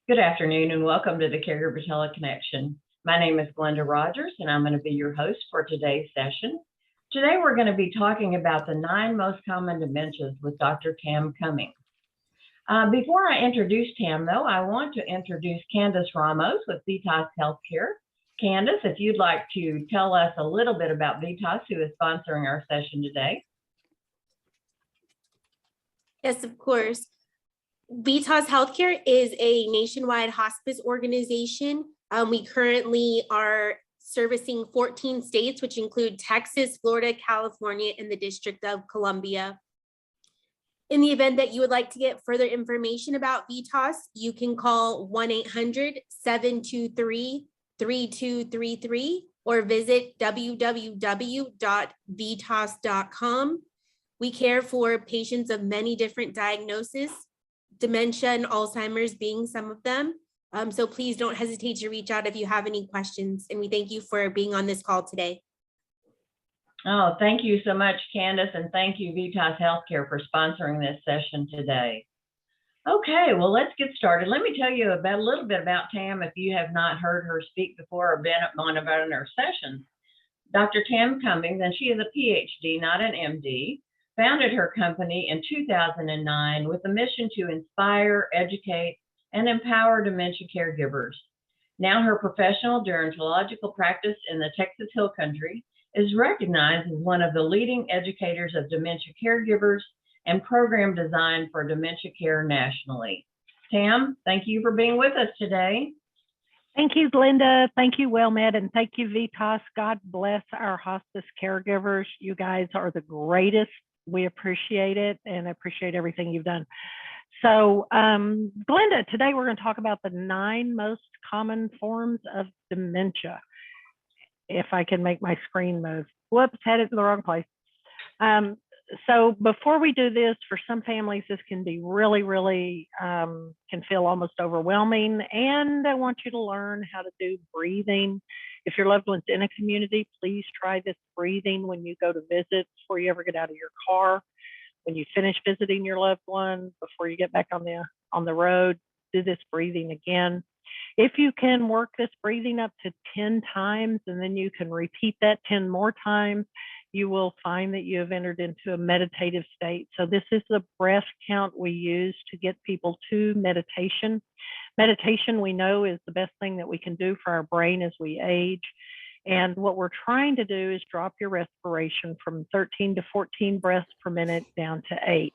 Good afternoon and welcome to the Caregiver Teleconnection. My name is Glenda Rogers and I'm going to be your host for today's session. Today we're going to be talking about the 9 most common dementias with Dr. Tam Cummings. Before I introduce Tam though, I want to introduce Candace Ramos with Vitas Healthcare. Candace, if you'd like to tell us a little bit about Vitas, who is sponsoring our session today. Yes, of course. Vitas Healthcare is a nationwide hospice organization. We currently are servicing 14 states, which include Texas, Florida, California, and the District of Columbia. In the event that you would like to get further information about Vitas, you can call 1-800-723-3233 or visit www.vitas.com. We care for patients of many different diagnoses, dementia and Alzheimer's being some of them. So please don't hesitate to reach out if you have any questions. And we thank you for being on this call today. Oh, thank you so much, Candace, and thank you, Vitas Healthcare, for sponsoring this session today. Okay, well, let's get started. Let me tell you a little bit about Tam if you have not heard her speak before or been on about in her sessions. Dr. Tam Cummings, and she is a PhD, not an MD, founded her company in 2009 with a mission to inspire, educate, and empower dementia caregivers. Now her professional gerontological practice in the Texas Hill Country is recognized as one of the leading educators of dementia caregivers and program design for dementia care nationally. Tam, thank you for being with us today. Thank you, Glenda. Thank you, WellMed, and thank you, Vitas. God bless our hospice caregivers. You guys are the greatest. We appreciate it and appreciate everything you've done. So, Glenda, today we're going to talk about the 9 most common forms of dementia. If I can make my screen move. Whoops, had it in the wrong place. So before we do this, for some families, this can be really, can feel almost overwhelming. And I want you to learn how to do breathing. If your loved one's in a community, please try this breathing when you go to visit, before you ever get out of your car. When you finish visiting your loved one, before you get back on the road, do this breathing again. If you can work this breathing up to 10 times, and then you can repeat that 10 more times, you will find that you have entered into a meditative state. So this is the breath count we use to get people to meditation. Meditation, we know, is the best thing that we can do for our brain as we age. And what we're trying to do is drop your respiration from 13 to 14 breaths per minute down to 8.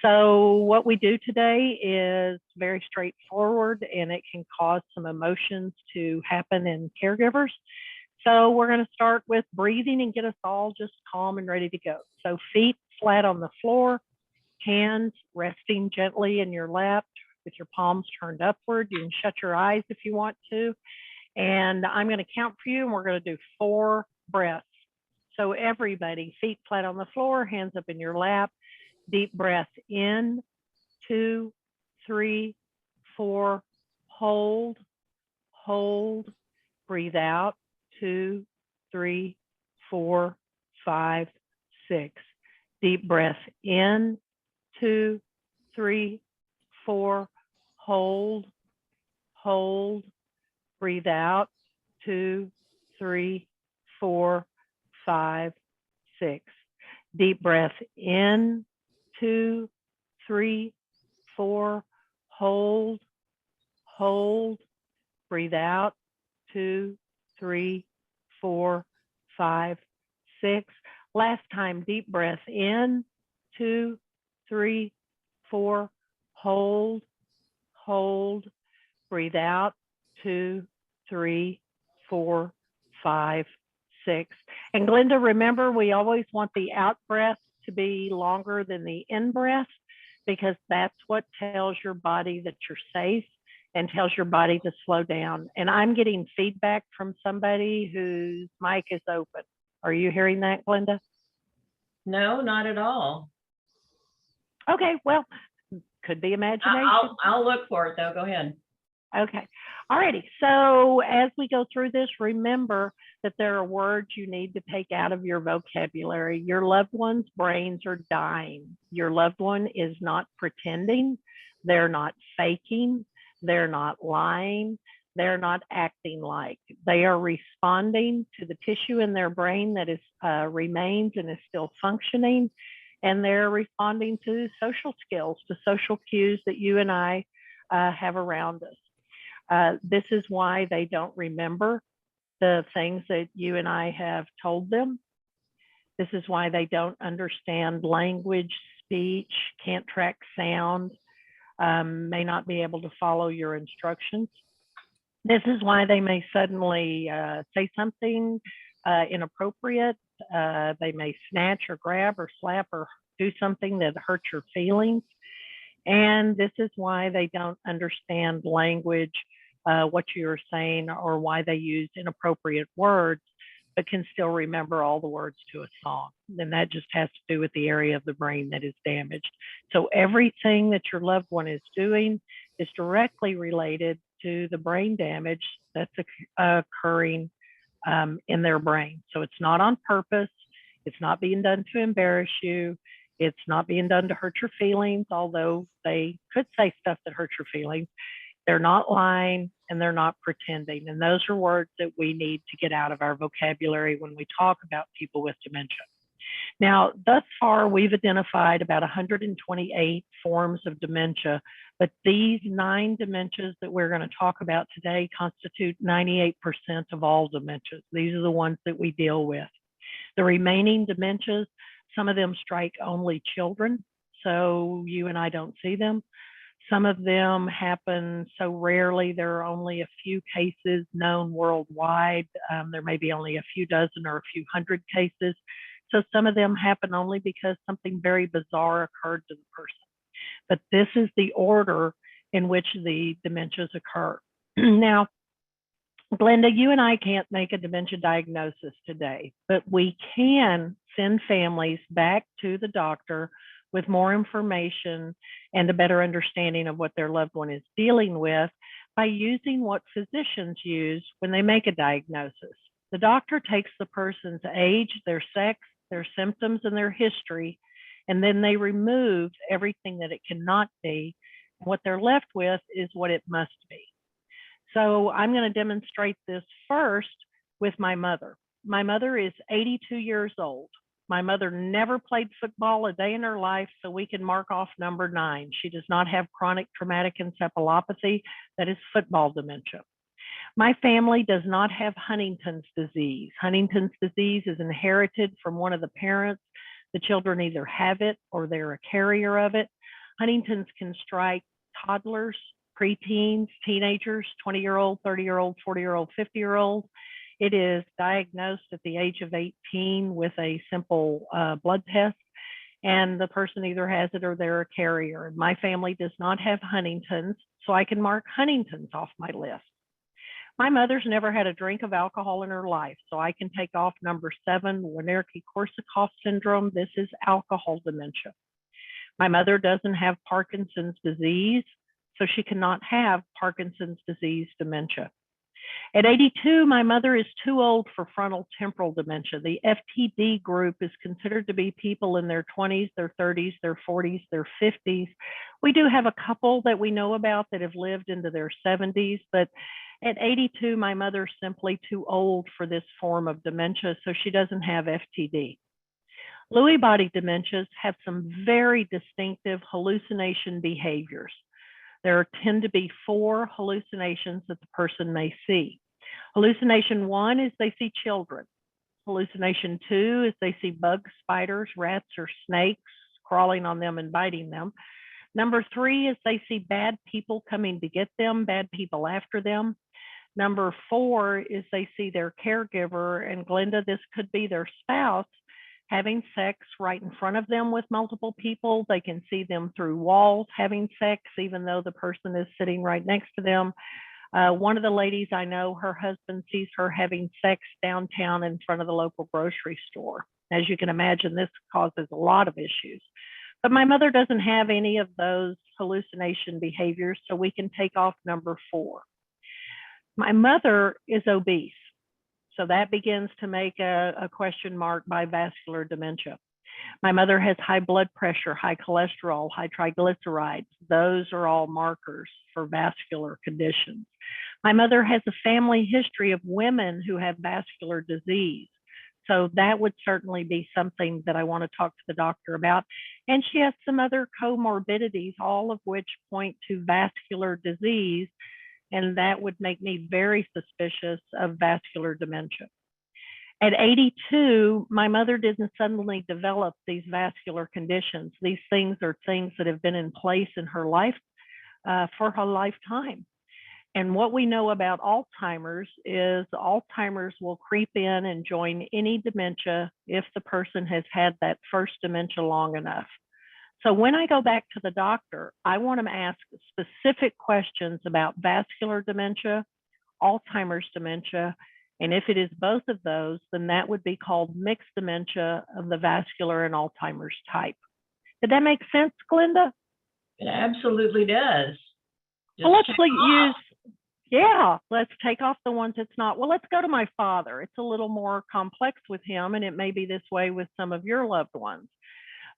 So what we do today is very straightforward, and it can cause some emotions to happen in caregivers. So we're going to start with breathing and get us all just calm and ready to go. So feet flat on the floor, hands resting gently in your lap with your palms turned upward. You can shut your eyes if you want to. And I'm going to count for you, and we're going to do 4 breaths. So everybody, feet flat on the floor, hands up in your lap. Deep breath in, 2, 3, 4, hold, breathe out, 2, 3, 4, 5, 6. Deep breath in, 2, 3, 4, hold, breathe out, 2, 3, 4, 5, 6. Deep breath in, 2, 3, 4, hold, breathe out, 2, 3, 4, 5, 6. Last time, deep breath in, 2, 3, 4, hold, breathe out, 2, 3, 4, 5, 6. And Glenda, remember, we always want the out breath to be longer than the in breath, because that's what tells your body that you're safe and tells your body to slow down. And I'm getting feedback from somebody whose mic is open. Are you hearing that, Glenda? No, not at all. Okay, well, could be imagination. I'll look for it though. Go ahead. Okay. All righty. So as we go through this, remember that there are words you need to take out of your vocabulary. Your loved one's brains are dying. Your loved one is not pretending. They're not faking. They're not lying. They're not acting like. They are responding to the tissue in their brain that is remains and is still functioning. And they're responding to social skills, to social cues that you and I have around us. This is why they don't remember the things that you and I have told them. This is why they don't understand language, speech, can't track sound, may not be able to follow your instructions. This is why they may suddenly say something inappropriate. They may snatch or grab or slap or do something that hurts your feelings. And this is why they don't understand language, what you're saying, or why they use inappropriate words, but can still remember all the words to a song. And that just has to do with the area of the brain that is damaged. So everything that your loved one is doing is directly related to the brain damage that's occurring in their brain. So it's not on purpose. It's not being done to embarrass you. It's not being done to hurt your feelings, although they could say stuff that hurts your feelings. They're not lying and they're not pretending. And those are words that we need to get out of our vocabulary when we talk about people with dementia. Now, thus far, we've identified about 128 forms of dementia, but these 9 dementias that we're going to talk about today constitute 98% of all dementias. These are the ones that we deal with. The remaining dementias, some of them strike only children, so you and I don't see them. Some of them happen so rarely, there are only a few cases known worldwide. There may be only a few dozen or a few hundred cases. So some of them happen only because something very bizarre occurred to the person. But this is the order in which the dementias occur. Now, Glenda, you and I can't make a dementia diagnosis today, but we can send families back to the doctor with more information and a better understanding of what their loved one is dealing with by using what physicians use when they make a diagnosis. The doctor takes the person's age, their sex, their symptoms, and their history, and then they remove everything that it cannot be. What they're left with is what it must be. So I'm going to demonstrate this first with my mother. My mother is 82 years old. My mother never played football a day in her life, so we can mark off number 9. She does not have chronic traumatic encephalopathy, that is football dementia. My family does not have Huntington's disease. Huntington's disease is inherited from one of the parents. The children either have it or they're a carrier of it. Huntington's can strike toddlers, preteens, teenagers, 20-year-old, 30-year-old, 40-year-old, 50-year-old. It is diagnosed at the age of 18 with a simple blood test, and the person either has it or they're a carrier. And my family does not have Huntington's, so I can mark Huntington's off my list. My mother's never had a drink of alcohol in her life, so I can take off number 7, Wernicke-Korsakoff syndrome. This is alcohol dementia. My mother doesn't have Parkinson's disease, so she cannot have Parkinson's disease dementia. At 82, my mother is too old for frontal temporal dementia. The FTD group is considered to be people in their 20s, their 30s, their 40s, their 50s. We do have a couple that we know about that have lived into their 70s, but at 82, my mother's simply too old for this form of dementia, so she doesn't have FTD. Lewy body dementias have some very distinctive hallucination behaviors. There tend to be 4 hallucinations that the person may see. Hallucination 1 is they see children. Hallucination 2 is they see bugs, spiders, rats, or snakes crawling on them and biting them. Number 3 is they see bad people coming to get them, bad people after them. Number 4 is they see their caregiver, and Glenda, this could be their spouse, having sex right in front of them with multiple people. They can see them through walls having sex, even though the person is sitting right next to them. One of the ladies I know, her husband sees her having sex downtown in front of the local grocery store. As you can imagine, this causes a lot of issues. But my mother doesn't have any of those hallucination behaviors, so we can take off number 4. My mother is obese. So that begins to make a question mark by vascular dementia. My mother has high blood pressure, high cholesterol, high triglycerides. Those are all markers for vascular conditions. My mother has a family history of women who have vascular disease. So that would certainly be something that I want to talk to the doctor about. And she has some other comorbidities, all of which point to vascular disease. And that would make me very suspicious of vascular dementia. At 82, my mother didn't suddenly develop these vascular conditions. These things are things that have been in place in her life for her lifetime. And what we know about Alzheimer's is Alzheimer's will creep in and join any dementia if the person has had that first dementia long enough. So when I go back to the doctor, I want to ask specific questions about vascular dementia, Alzheimer's dementia, and if it is both of those, then that would be called mixed dementia of the vascular and Alzheimer's type. Did that make sense, Glenda? It absolutely does. Well, let's take off the ones it's not. Well, let's go to my father. It's a little more complex with him, and it may be this way with some of your loved ones.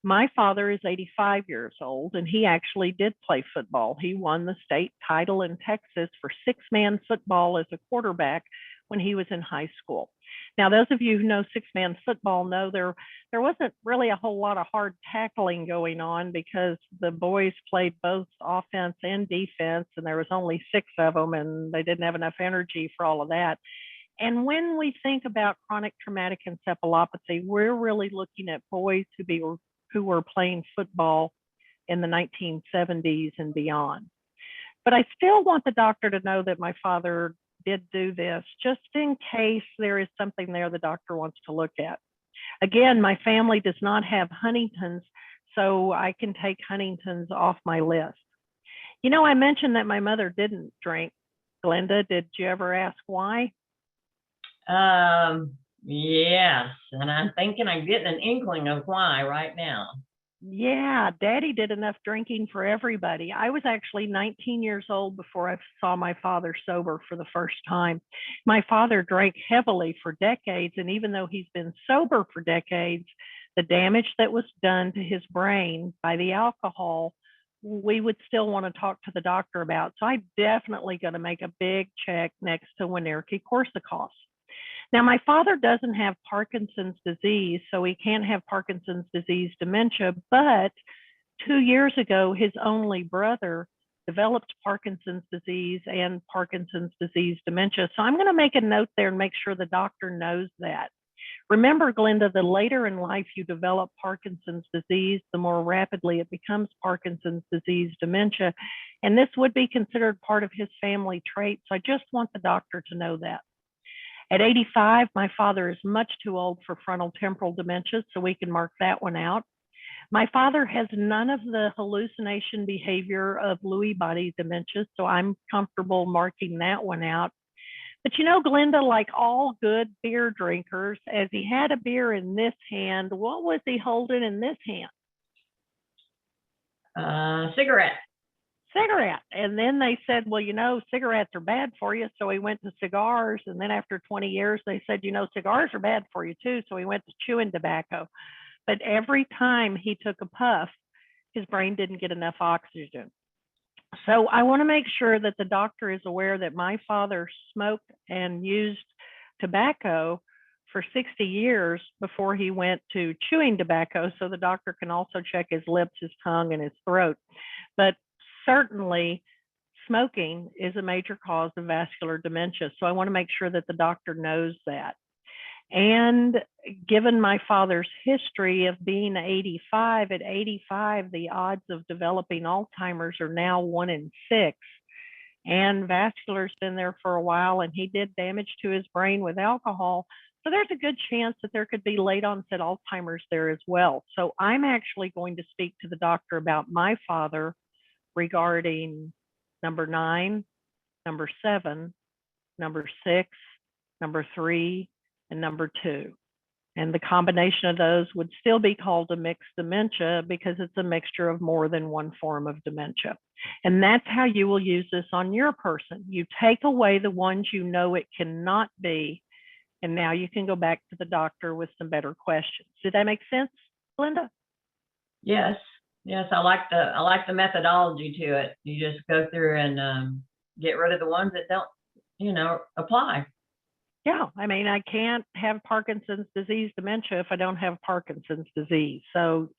My father is 85 years old, and he actually did play football. He won the state title in Texas for six-man football as a quarterback when he was in high school. Now, those of you who know six-man football know there wasn't really a whole lot of hard tackling going on because the boys played both offense and defense, and there was only six of them, and they didn't have enough energy for all of that. And when we think about chronic traumatic encephalopathy, we're really looking at boys who were playing football in the 1970s and beyond. But I still want the doctor to know that my father did do this, just in case there is something there the doctor wants to look at. Again, my family does not have Huntington's, so I can take Huntington's off my list. You know, I mentioned that my mother didn't drink. Glenda, did you ever ask why? Yes, and I'm thinking I'm getting an inkling of why right now. Yeah, Daddy did enough drinking for everybody. I was actually 19 years old before I saw my father sober for the first time. My father drank heavily for decades, and even though he's been sober for decades, the damage that was done to his brain by the alcohol, we would still want to talk to the doctor about. So I'm definitely going to make a big check next to Winarki-Korsakoff. Now, my father doesn't have Parkinson's disease, so he can't have Parkinson's disease dementia, but 2 years ago, his only brother developed Parkinson's disease and Parkinson's disease dementia. So I'm going to make a note there and make sure the doctor knows that. Remember, Glenda, the later in life you develop Parkinson's disease, the more rapidly it becomes Parkinson's disease dementia. And this would be considered part of his family trait. So I just want the doctor to know that. At 85, my father is much too old for frontal temporal dementia, so we can mark that one out. My father has none of the hallucination behavior of Lewy body dementia, so I'm comfortable marking that one out. But you know, Glenda, like all good beer drinkers, as he had a beer in this hand, what was he holding in this hand? Cigarette. Cigarette. And then they said, well, you know, cigarettes are bad for you. So he went to cigars. And then after 20 years, they said, you know, cigars are bad for you too. So he went to chewing tobacco. But every time he took a puff, his brain didn't get enough oxygen. So I want to make sure that the doctor is aware that my father smoked and used tobacco for 60 years before he went to chewing tobacco. So the doctor can also check his lips, his tongue, and his throat. But certainly, smoking is a major cause of vascular dementia. So I want to make sure that the doctor knows that. And given my father's history of being 85, at 85, the odds of developing Alzheimer's are now 1 in 6. And vascular's been there for a while, and he did damage to his brain with alcohol. So there's a good chance that there could be late onset Alzheimer's there as well. So I'm actually going to speak to the doctor about my father regarding number 9, number 7, number 6, number 3, and number 2. And the combination of those would still be called a mixed dementia because it's a mixture of more than one form of dementia. And that's how you will use this on your person. You take away the ones you know it cannot be, and now you can go back to the doctor with some better questions. Did that make sense, Glenda? Yes, yes, I like the methodology to it. You just go through and get rid of the ones that don't, apply. Yeah, I mean, I can't have Parkinson's disease dementia if I don't have Parkinson's disease. So,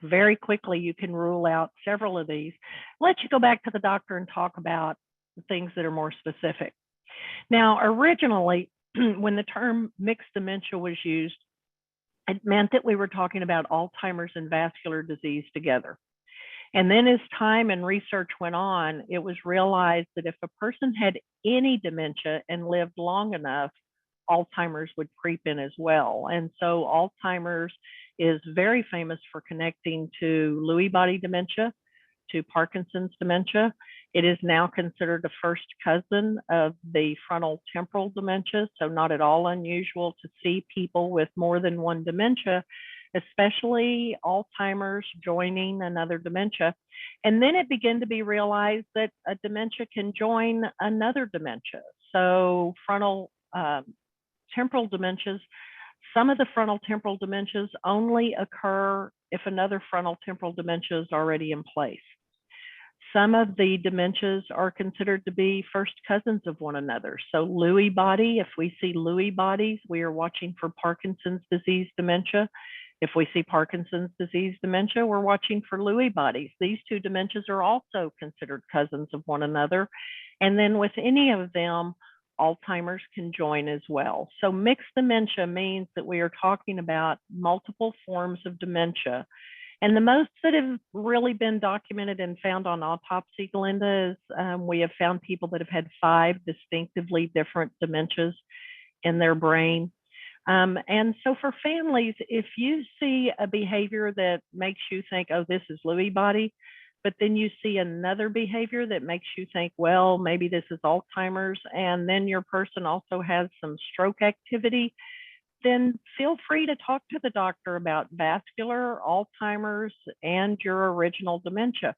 very quickly you can rule out several of these. Let you go back to the doctor and talk about the things that are more specific. Now, originally, when the term mixed dementia was used, it meant that we were talking about Alzheimer's and vascular disease together. And then as time and research went on, it was realized that if a person had any dementia and lived long enough, Alzheimer's would creep in as well. And so Alzheimer's is very famous for connecting to Lewy body dementia, to Parkinson's dementia. It is now considered a first cousin of the frontal temporal dementia, so not at all unusual to see people with more than one dementia, especially Alzheimer's joining another dementia. And then it began to be realized that a dementia can join another dementia. So frontal temporal dementias, some of the frontal temporal dementias only occur if another frontal temporal dementia is already in place. Some of the dementias are considered to be first cousins of one another. So Lewy body, if we see Lewy bodies, we are watching for Parkinson's disease dementia. If we see Parkinson's disease dementia, we're watching for Lewy bodies. These two dementias are also considered cousins of one another. And then with any of them, Alzheimer's can join as well. So mixed dementia means that we are talking about multiple forms of dementia. And the most that have really been documented and found on autopsy, Glenda, is we have found people that have had 5 distinctively different dementias in their brain. And so for families, if you see a behavior that makes you think, oh, this is Lewy body, but then you see another behavior that makes you think, well, maybe this is Alzheimer's, and then your person also has some stroke activity, then feel free to talk to the doctor about vascular, Alzheimer's, and your original dementia.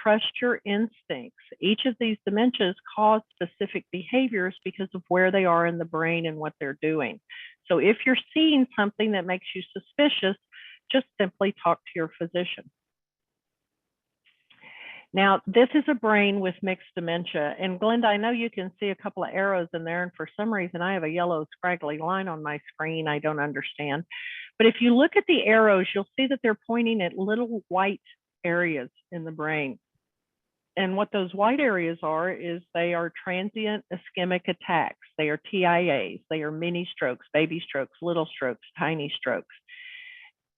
Trust your instincts. Each of these dementias cause specific behaviors because of where they are in the brain and what they're doing. So if you're seeing something that makes you suspicious, just simply talk to your physician. Now, this is a brain with mixed dementia. And Glenda, I know you can see a couple of arrows in there, and for some reason I have a yellow scraggly line on my screen. I don't understand. But if you look at the arrows, you'll see that they're pointing at little white areas in the brain. And what those white areas are is they are transient ischemic attacks. They are TIAs. They are mini strokes, baby strokes, little strokes, tiny strokes.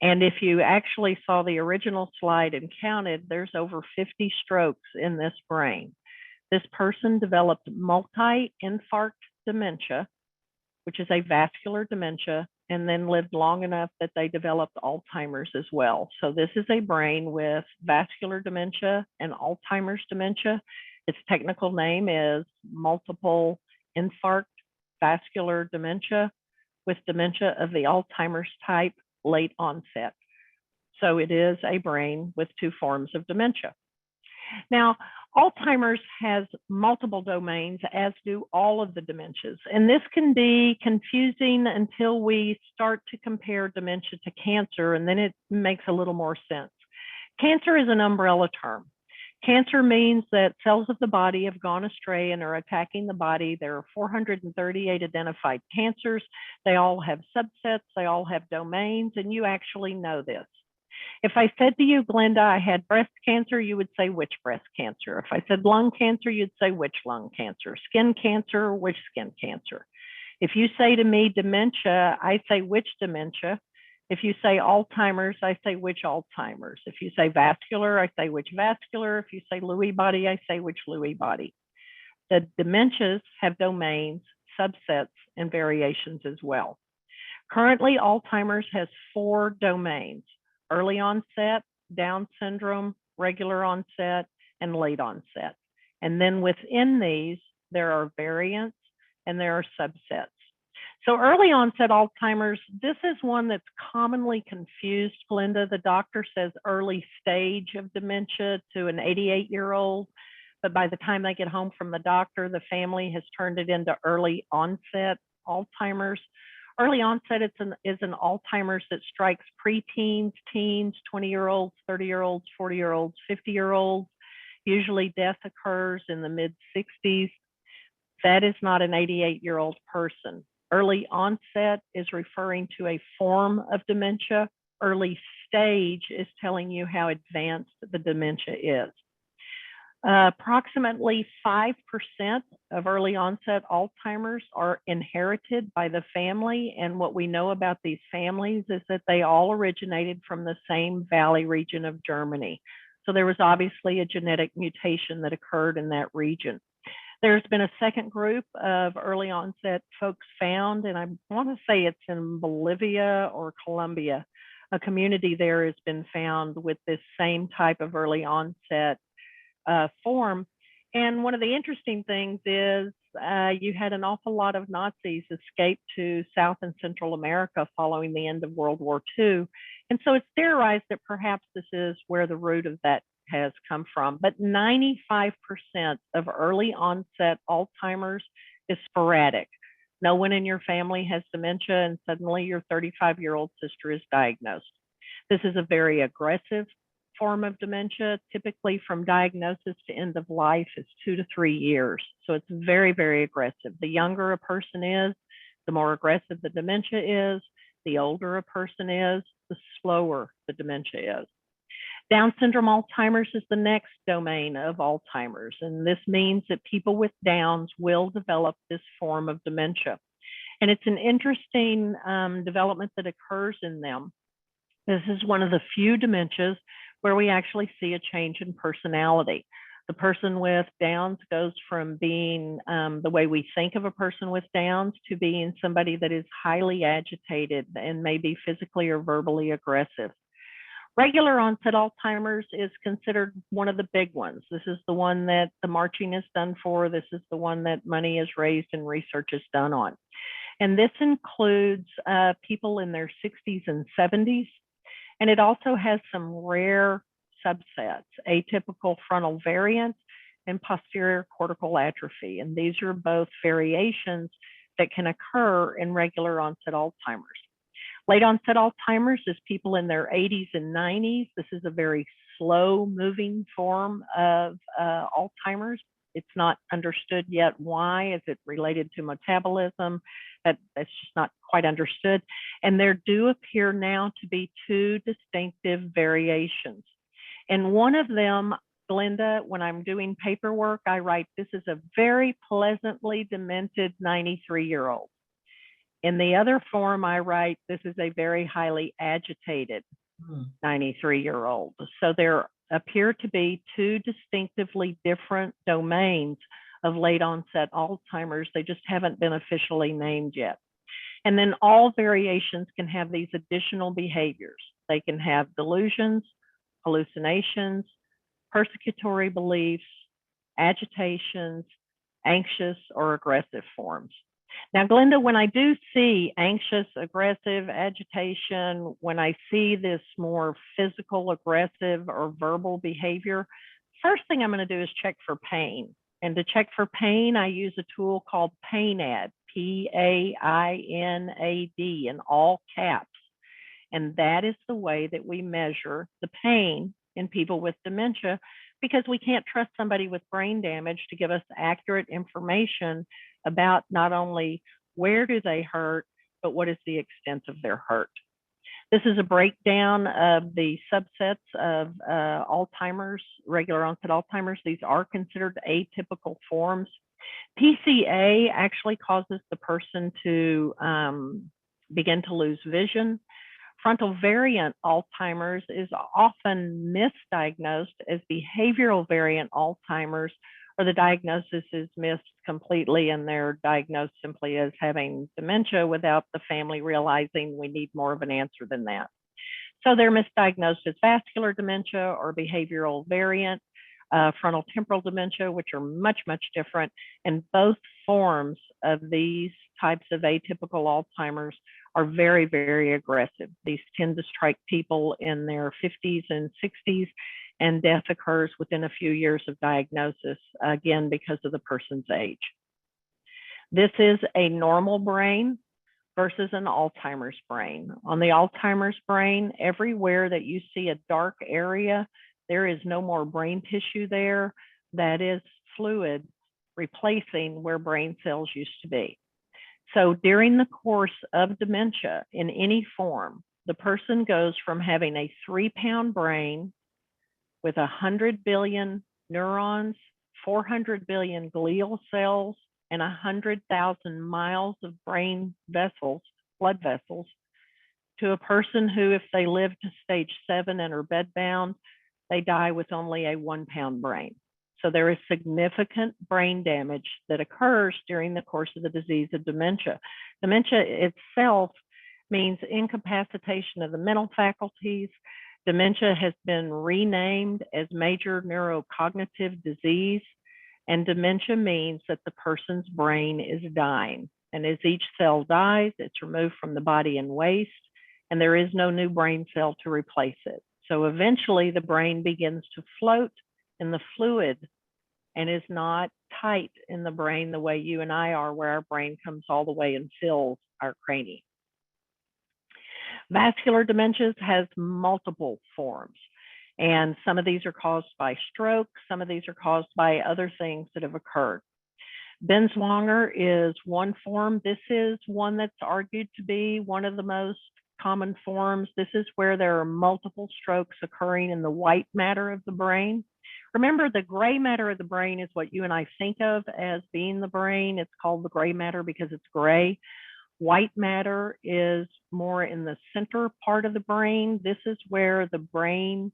And if you actually saw the original slide and counted, there's over 50 strokes in this brain. This person developed multi-infarct dementia, which is a vascular dementia, and then lived long enough that they developed Alzheimer's as well. So this is a brain with vascular dementia and Alzheimer's dementia. Its technical name is multiple infarct vascular dementia with dementia of the Alzheimer's type, late onset. So it is a brain with 2 forms of dementia. Now, Alzheimer's has multiple domains, as do all of the dementias. And this can be confusing until we start to compare dementia to cancer, and then it makes a little more sense. Cancer is an umbrella term. Cancer means that cells of the body have gone astray and are attacking the body. There are 438 identified cancers. They all have subsets, they all have domains, and you actually know this. If I said to you, Glenda, I had breast cancer, you would say which breast cancer. If I said lung cancer, you'd say which lung cancer. Skin cancer, which skin cancer. If you say to me dementia, I say which dementia. If you say Alzheimer's, I say which Alzheimer's. If you say vascular, I say which vascular. If you say Lewy body, I say which Lewy body. The dementias have domains, subsets, and variations as well. Currently, Alzheimer's has 4 domains: early onset, Down syndrome, regular onset, and late onset. And then within these, there are variants and there are subsets. So early onset Alzheimer's, this is one that's commonly confused, Glenda. The doctor says early stage of dementia to an 88-year-old, but by the time they get home from the doctor, the family has turned it into early onset Alzheimer's. Early onset is an Alzheimer's that strikes preteens, teens, 20-year-olds, 30-year-olds, 40-year-olds, 50-year-olds. Usually death occurs in the mid-60s. That is not an 88-year-old person. Early onset is referring to a form of dementia. Early stage is telling you how advanced the dementia is. Approximately 5% of early onset Alzheimer's are inherited by the family. And what we know about these families is that they all originated from the same valley region of Germany. So there was obviously a genetic mutation that occurred in that region. There's been a second group of early onset folks found, and I want to say it's in Bolivia or Colombia. A community there has been found with this same type of early onset form. And one of the interesting things is you had an awful lot of Nazis escape to South and Central America following the end of World War II. And so it's theorized that perhaps this is where the root of that has come from. But 95% of early onset Alzheimer's is sporadic. No one in your family has dementia and suddenly your 35-year-old sister is diagnosed. This is a very aggressive form of dementia. Typically from diagnosis to end of life is 2 to 3 years. So it's very, very aggressive. The younger a person is, the more aggressive the dementia is. The older a person is, the slower the dementia is. Down syndrome Alzheimer's is the next domain of Alzheimer's, and this means that people with Downs will develop this form of dementia. And it's an interesting development that occurs in them. This is one of the few dementias where we actually see a change in personality. The person with Downs goes from being the way we think of a person with Downs to being somebody that is highly agitated and maybe physically or verbally aggressive. Regular onset Alzheimer's is considered one of the big ones. This is the one that the marching is done for. This is the one that money is raised and research is done on. And this includes people in their 60s and 70s. And it also has some rare subsets, atypical frontal variant and posterior cortical atrophy. And these are both variations that can occur in regular onset Alzheimer's. Late onset Alzheimer's is people in their 80s and 90s. This is a very slow moving form of Alzheimer's. It's not understood yet why. Is it related to metabolism? That's just not quite understood. And there do appear now to be 2 distinctive variations. And one of them, Glenda, when I'm doing paperwork, I write, this is a very pleasantly demented 93-year-old. In the other form, I write, this is a very highly agitated 93-year-old. So there appear to be 2 distinctively different domains of late onset Alzheimer's. They just haven't been officially named yet. And then all variations can have these additional behaviors. They can have delusions, hallucinations, persecutory beliefs, agitations, anxious or aggressive forms. Now, Glenda, when I do see anxious, aggressive, agitation, when I see this more physical, aggressive, or verbal behavior, first thing I'm going to do is check for pain. And to check for pain, I use a tool called PAINAD, P-A-I-N-A-D, in all caps. And that is the way that we measure the pain in people with dementia, because we can't trust somebody with brain damage to give us accurate information about not only where do they hurt, but what is the extent of their hurt. This is a breakdown of the subsets of Alzheimer's, regular onset Alzheimer's. These are considered atypical forms. PCA actually causes the person to begin to lose vision. Frontal variant Alzheimer's is often misdiagnosed as behavioral variant Alzheimer's, or the diagnosis is missed completely and they're diagnosed simply as having dementia without the family realizing we need more of an answer than that. So they're misdiagnosed as vascular dementia or behavioral variant, frontal temporal dementia, which are much, much different. And both forms of these types of atypical Alzheimer's are very, very aggressive. These tend to strike people in their 50s and 60s, and death occurs within a few years of diagnosis, again, because of the person's age. This is a normal brain versus an Alzheimer's brain. On the Alzheimer's brain, everywhere that you see a dark area, there is no more brain tissue there. That is fluid replacing where brain cells used to be. So during the course of dementia in any form, the person goes from having a 3-pound brain with 100 billion neurons, 400 billion glial cells, and 100,000 miles of brain vessels, blood vessels, to a person who, if they live to stage 7 and are bedbound, they die with only a 1-pound brain. So there is significant brain damage that occurs during the course of the disease of dementia. Dementia itself means incapacitation of the mental faculties. Dementia has been renamed as major neurocognitive disease, and dementia means that the person's brain is dying. And as each cell dies, it's removed from the body in waste, and there is no new brain cell to replace it. So eventually the brain begins to float in the fluid and is not tight in the brain the way you and I are, where our brain comes all the way and fills our cranium. Vascular dementias has multiple forms, and some of these are caused by stroke, some of these are caused by other things that have occurred. Binswanger is one form. This is one that's argued to be one of the most common forms. This is where there are multiple strokes occurring in the white matter of the brain. Remember, the gray matter of the brain is what you and I think of as being the brain. It's called the gray matter because it's gray. White matter is more in the center part of the brain. This is where the brain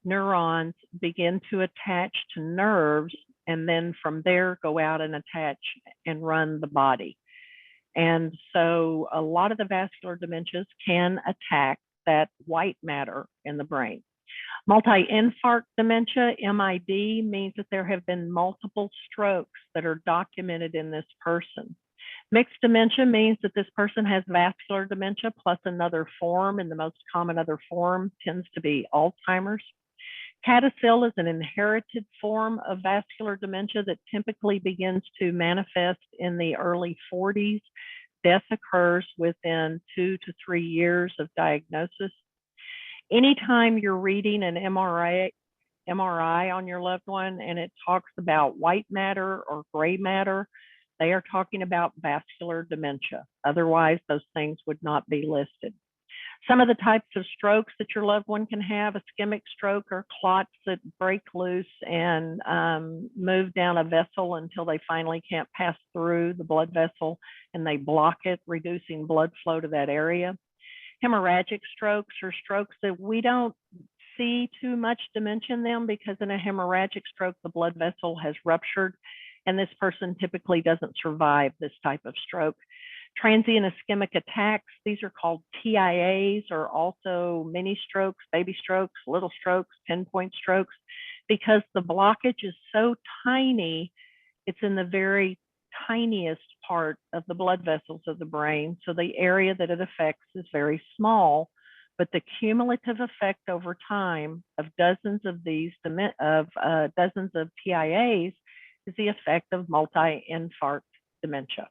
neurons begin to attach to nerves, and then from there go out and attach and run the body. And so a lot of the vascular dementias can attack that white matter in the brain. Multi-infarct dementia, MID, means that there have been multiple strokes that are documented in this person. Mixed dementia means that this person has vascular dementia plus another form, and the most common other form tends to be Alzheimer's. CADASIL is an inherited form of vascular dementia that typically begins to manifest in the early 40s. Death occurs within 2 to 3 years of diagnosis. Anytime you're reading an MRI on your loved one and it talks about white matter or gray matter, they are talking about vascular dementia. Otherwise, those things would not be listed. Some of the types of strokes that your loved one can have, ischemic stroke, or clots that break loose and move down a vessel until they finally can't pass through the blood vessel and they block it, reducing blood flow to that area. Hemorrhagic strokes are strokes that we don't see too much dementia in them because in a hemorrhagic stroke, the blood vessel has ruptured and this person typically doesn't survive this type of stroke. Transient ischemic attacks, these are called TIAs, or also mini strokes, baby strokes, little strokes, pinpoint strokes, because the blockage is so tiny, it's in the very tiniest part of the blood vessels of the brain. So the area that it affects is very small, but the cumulative effect over time of dozens of these, dozens of TIAs is the effect of multi-infarct dementia.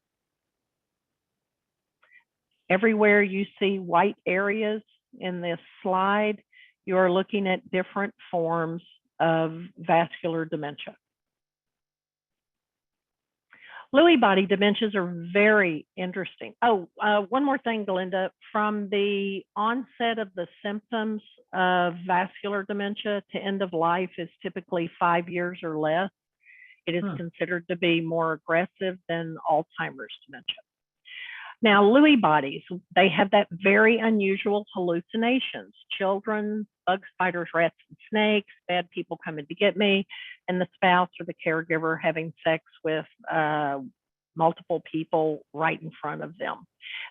Everywhere you see white areas in this slide, you are looking at different forms of vascular dementia. Lewy body dementias are very interesting. Oh, one more thing, Belinda. From the onset of the symptoms of vascular dementia to end of life is typically 5 years or less. It is considered to be more aggressive than Alzheimer's dementia. Now, Lewy bodies, they have that very unusual hallucinations. Children, bugs, spiders, rats, and snakes, bad people coming to get me, and the spouse or the caregiver having sex with multiple people right in front of them.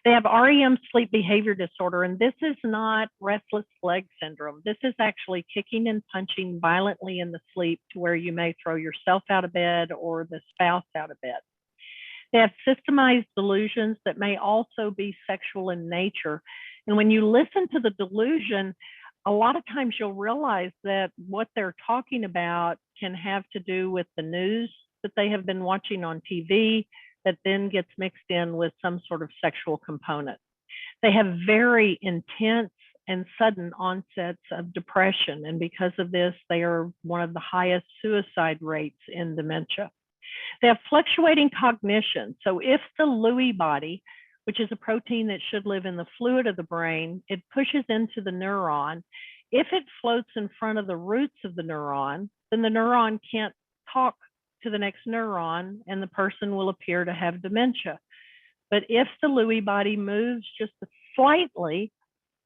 They have REM sleep behavior disorder, and this is not restless leg syndrome. This is actually kicking and punching violently in the sleep to where you may throw yourself out of bed or the spouse out of bed. They have systemized delusions that may also be sexual in nature. And when you listen to the delusion, a lot of times you'll realize that what they're talking about can have to do with the news that they have been watching on TV, that then gets mixed in with some sort of sexual component. They have very intense and sudden onsets of depression, and because of this, they are one of the highest suicide rates in dementia. They have fluctuating cognition. So if the Lewy body, which is a protein that should live in the fluid of the brain, it pushes into the neuron. If it floats in front of the roots of the neuron, then the neuron can't talk to the next neuron, and the person will appear to have dementia. But if the Lewy body moves just slightly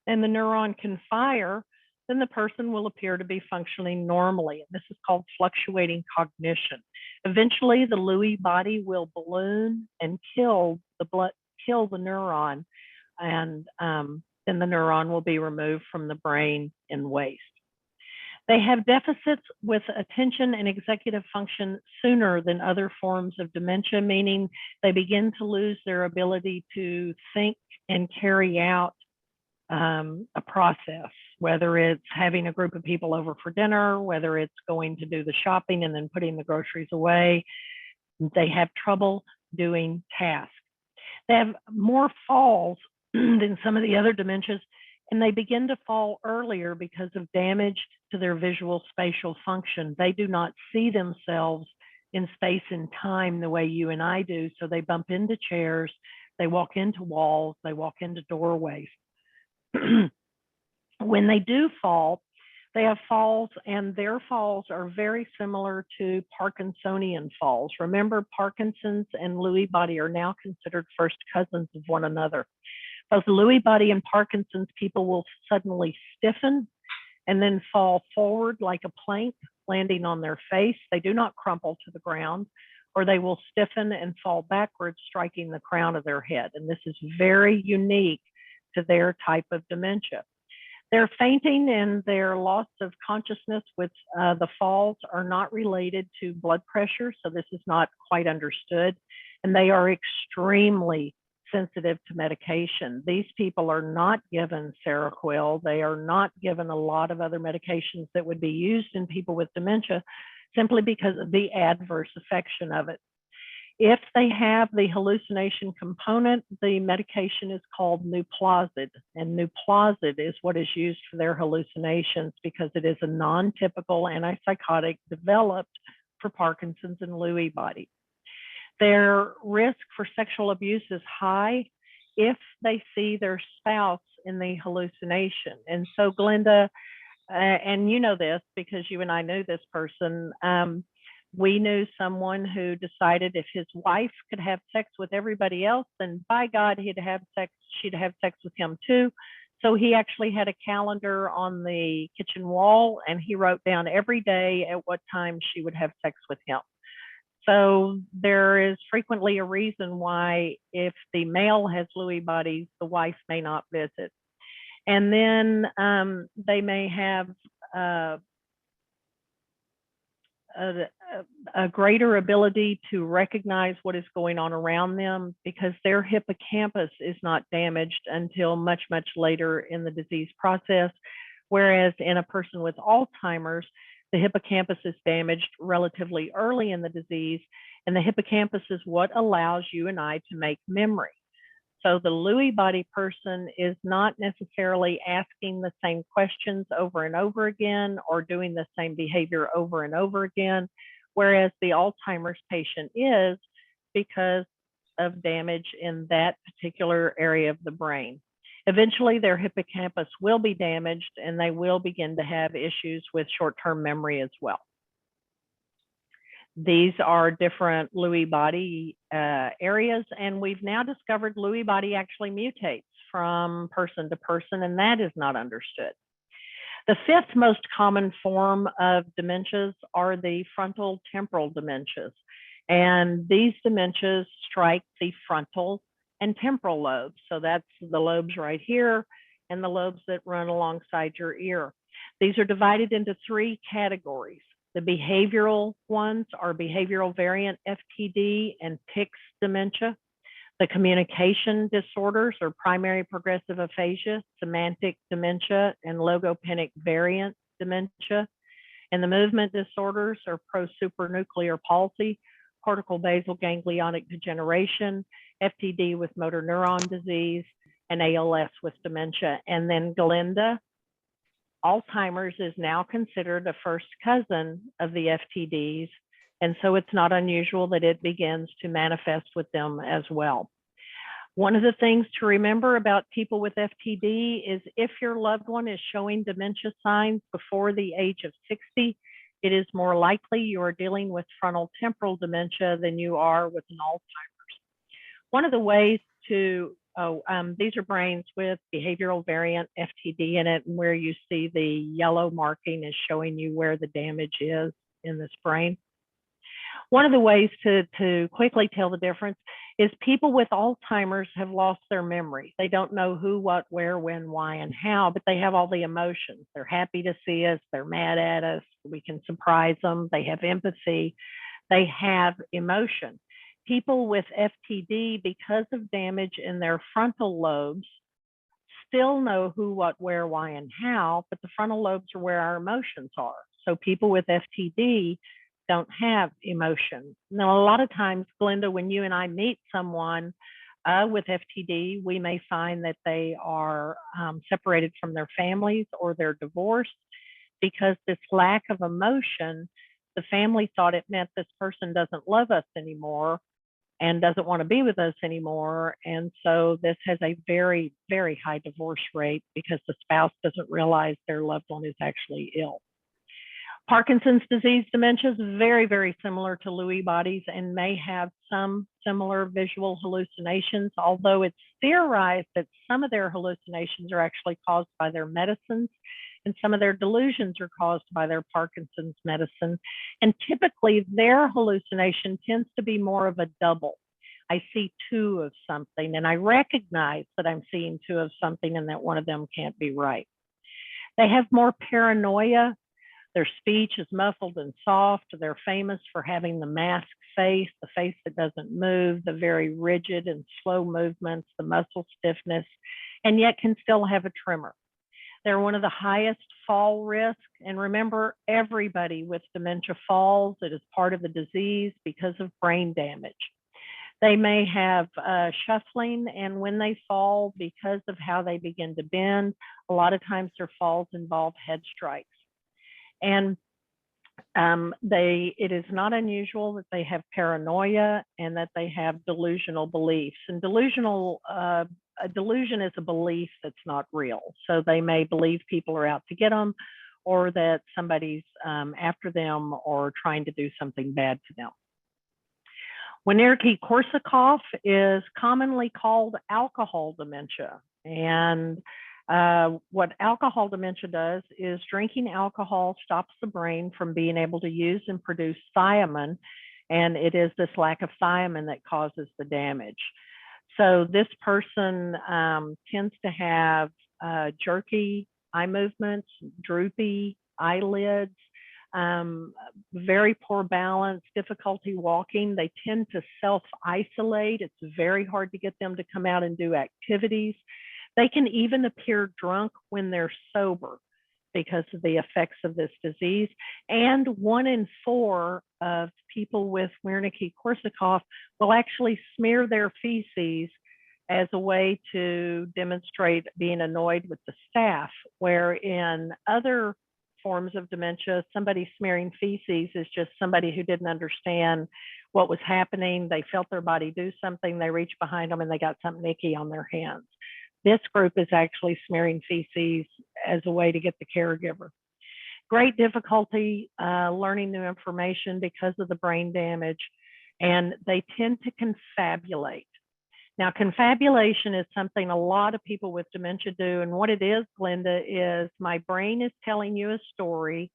and the neuron can fire, then the person will appear to be functioning normally. And this is called fluctuating cognition. Eventually, the Lewy body will balloon and kill the neuron, and then the neuron will be removed from the brain in waste. They have deficits with attention and executive function sooner than other forms of dementia, meaning they begin to lose their ability to think and carry out a process, whether it's having a group of people over for dinner, whether it's going to do the shopping and then putting the groceries away. They have trouble doing tasks. They have more falls than some of the other dementias, and they begin to fall earlier because of damage to their visual spatial function. They do not see themselves in space and time the way you and I do, so they bump into chairs, they walk into walls, they walk into doorways. When they do fall, they have falls, and their falls are very similar to Parkinsonian falls. Remember, Parkinson's and Lewy body are now considered first cousins of one another. Both Lewy body and Parkinson's people will suddenly stiffen and then fall forward like a plank, landing on their face. They do not crumple to the ground, or they will stiffen and fall backwards, striking the crown of their head. And this is very unique to their type of dementia. Their fainting and their loss of consciousness with the falls are not related to blood pressure, so this is not quite understood. And they are extremely sensitive to medication. These people are not given Seroquel. They are not given a lot of other medications that would be used in people with dementia simply because of the adverse affection of it. If they have the hallucination component, the medication is called Nuplazid, and Nuplazid is what is used for their hallucinations because it is a non-typical antipsychotic developed for Parkinson's and Lewy body. Their risk for sexual abuse is high if they see their spouse in the hallucination. And so, Glenda, and you know this because you and I knew this person, we knew someone who decided if his wife could have sex with everybody else, then by God, she'd have sex with him too. So he actually had a calendar on the kitchen wall, and he wrote down every day at what time she would have sex with him. So there is frequently a reason why if the male has Lewy bodies, the wife may not visit. And then they may have a greater ability to recognize what is going on around them because their hippocampus is not damaged until much, much later in the disease process. Whereas in a person with Alzheimer's, the hippocampus is damaged relatively early in the disease, and the hippocampus is what allows you and I to make memory. So the Lewy body person is not necessarily asking the same questions over and over again or doing the same behavior over and over again, whereas the Alzheimer's patient is because of damage in that particular area of the brain. Eventually, their hippocampus will be damaged and they will begin to have issues with short-term memory as well. These are different Lewy body areas, and we've now discovered Lewy body actually mutates from person to person, and that is not understood. The fifth most common form of dementias are the frontal temporal dementias, and these dementias strike the frontal and temporal lobes. So that's the lobes right here and the lobes that run alongside your ear. These are divided into three categories. The behavioral ones are behavioral variant FTD and PICS dementia. The communication disorders are primary progressive aphasia, semantic dementia, and logopenic variant dementia. And the movement disorders are prosupernuclear palsy, cortical basal ganglionic degeneration, FTD with motor neuron disease, and ALS with dementia. And then Glenda, Alzheimer's is now considered a first cousin of the FTDs. And so it's not unusual that it begins to manifest with them as well. One of the things to remember about people with FTD is if your loved one is showing dementia signs before the age of 60, it is more likely you are dealing with frontal temporal dementia than you are with an Alzheimer's. One of the ways to, these are brains with behavioral variant FTD in it, and where you see the yellow marking is showing you where the damage is in this brain. One of the ways to quickly tell the difference is people with Alzheimer's have lost their memory. They don't know who, what, where, when, why, and how, but they have all the emotions. They're happy to see us. They're mad at us. We can surprise them. They have empathy. They have emotion. People with FTD, because of damage in their frontal lobes, still know who, what, where, why, and how, but the frontal lobes are where our emotions are. So people with FTD don't have emotion. Now, a lot of times, Glenda, when you and I meet someone with FTD, we may find that they are separated from their families or they're divorced because this lack of emotion, the family thought it meant this person doesn't love us anymore and doesn't want to be with us anymore. And so this has a very, very high divorce rate because the spouse doesn't realize their loved one is actually ill. Parkinson's disease dementia is very, very similar to Lewy bodies and may have some similar visual hallucinations, although it's theorized that some of their hallucinations are actually caused by their medicines and some of their delusions are caused by their Parkinson's medicine. And typically their hallucination tends to be more of a double. I see two of something and I recognize that I'm seeing two of something and that one of them can't be right. They have more paranoia. Their speech is muffled and soft. They're famous for having the mask face, the face that doesn't move, the very rigid and slow movements, the muscle stiffness, and yet can still have a tremor. They're one of the highest fall risk. And remember, everybody with dementia falls. It is part of the disease because of brain damage. They may have shuffling, and when they fall, because of how they begin to bend, a lot of times their falls involve head strikes. And it is not unusual that they have paranoia and that they have delusional beliefs. And a delusion is a belief that's not real. So they may believe people are out to get them or that somebody's after them or trying to do something bad to them. Wernicke-Korsakoff is commonly called alcohol dementia. And what alcohol dementia does is drinking alcohol stops the brain from being able to use and produce thiamine, and it is this lack of thiamine that causes the damage. So this person tends to have jerky eye movements, droopy eyelids, very poor balance, difficulty walking. They tend to self-isolate. It's very hard to get them to come out and do activities. They can even appear drunk when they're sober because of the effects of this disease. And 1 in 4 of people with Wernicke-Korsakoff will actually smear their feces as a way to demonstrate being annoyed with the staff, where in other forms of dementia, somebody smearing feces is just somebody who didn't understand what was happening. They felt their body do something, they reached behind them and they got something icky on their hands. This group is actually smearing feces as a way to get the caregiver. Great difficulty learning new information because of the brain damage, and they tend to confabulate. Now, confabulation is something a lot of people with dementia do, and what it is, Glenda, is my brain is telling you a story,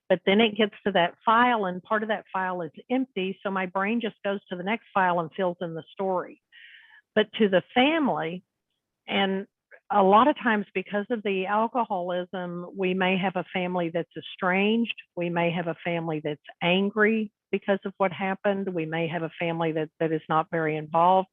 but then it gets to that file, and part of that file is empty, so my brain just goes to the next file and fills in the story. But to the family, and a lot of times because of the alcoholism, we may have a family that's estranged. We may have a family that's angry because of what happened. We may have a family that is not very involved.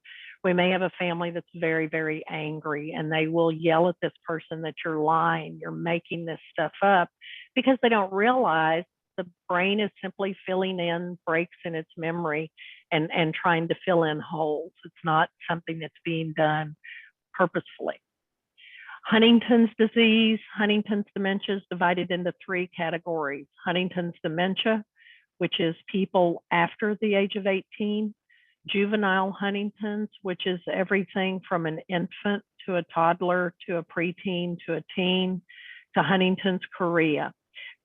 We may have a family that's very, very angry, and they will yell at this person that you're lying, you're making this stuff up, because they don't realize The brain is simply filling in breaks in its memory and trying to fill in holes. It's not something that's being done purposefully. Huntington's disease, Huntington's dementia is divided into three categories. Huntington's dementia, which is people after the age of 18. Juvenile Huntington's, which is everything from an infant to a toddler to a preteen to a teen, to Huntington's chorea.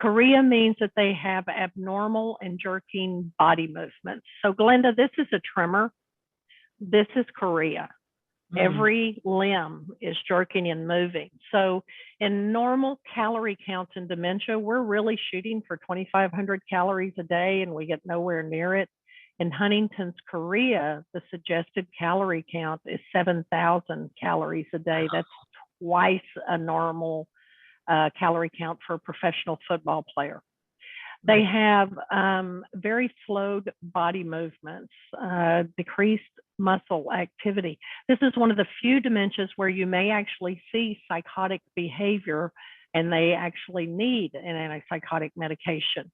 Chorea means that they have abnormal and jerking body movements. So Glenda, this is a tremor. This is chorea. Every limb is jerking and moving. So in normal calorie counts in dementia, we're really shooting for 2,500 calories a day and we get nowhere near it. In Huntington's chorea, the suggested calorie count is 7,000 calories a day. That's twice a normal calorie count for a professional football player. They have very slowed body movements, decreased muscle activity. This is one of the few dementias where you may actually see psychotic behavior and they actually need an antipsychotic medication.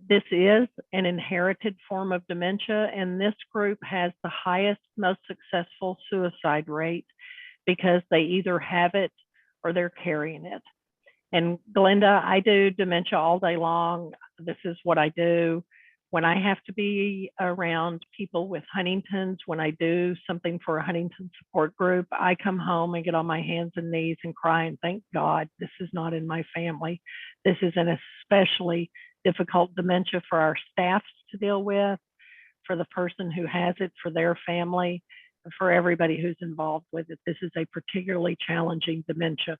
This is an inherited form of dementia, and this group has the highest, most successful suicide rate because they either have it or they're carrying it. And Glenda, I do dementia all day long. This is what I do. When I have to be around people with Huntington's, when I do something for a Huntington support group, I come home and get on my hands and knees and cry and thank God this is not in my family. This is an especially difficult dementia for our staffs to deal with, for the person who has it, for their family, for everybody who's involved with it. This is a particularly challenging dementia.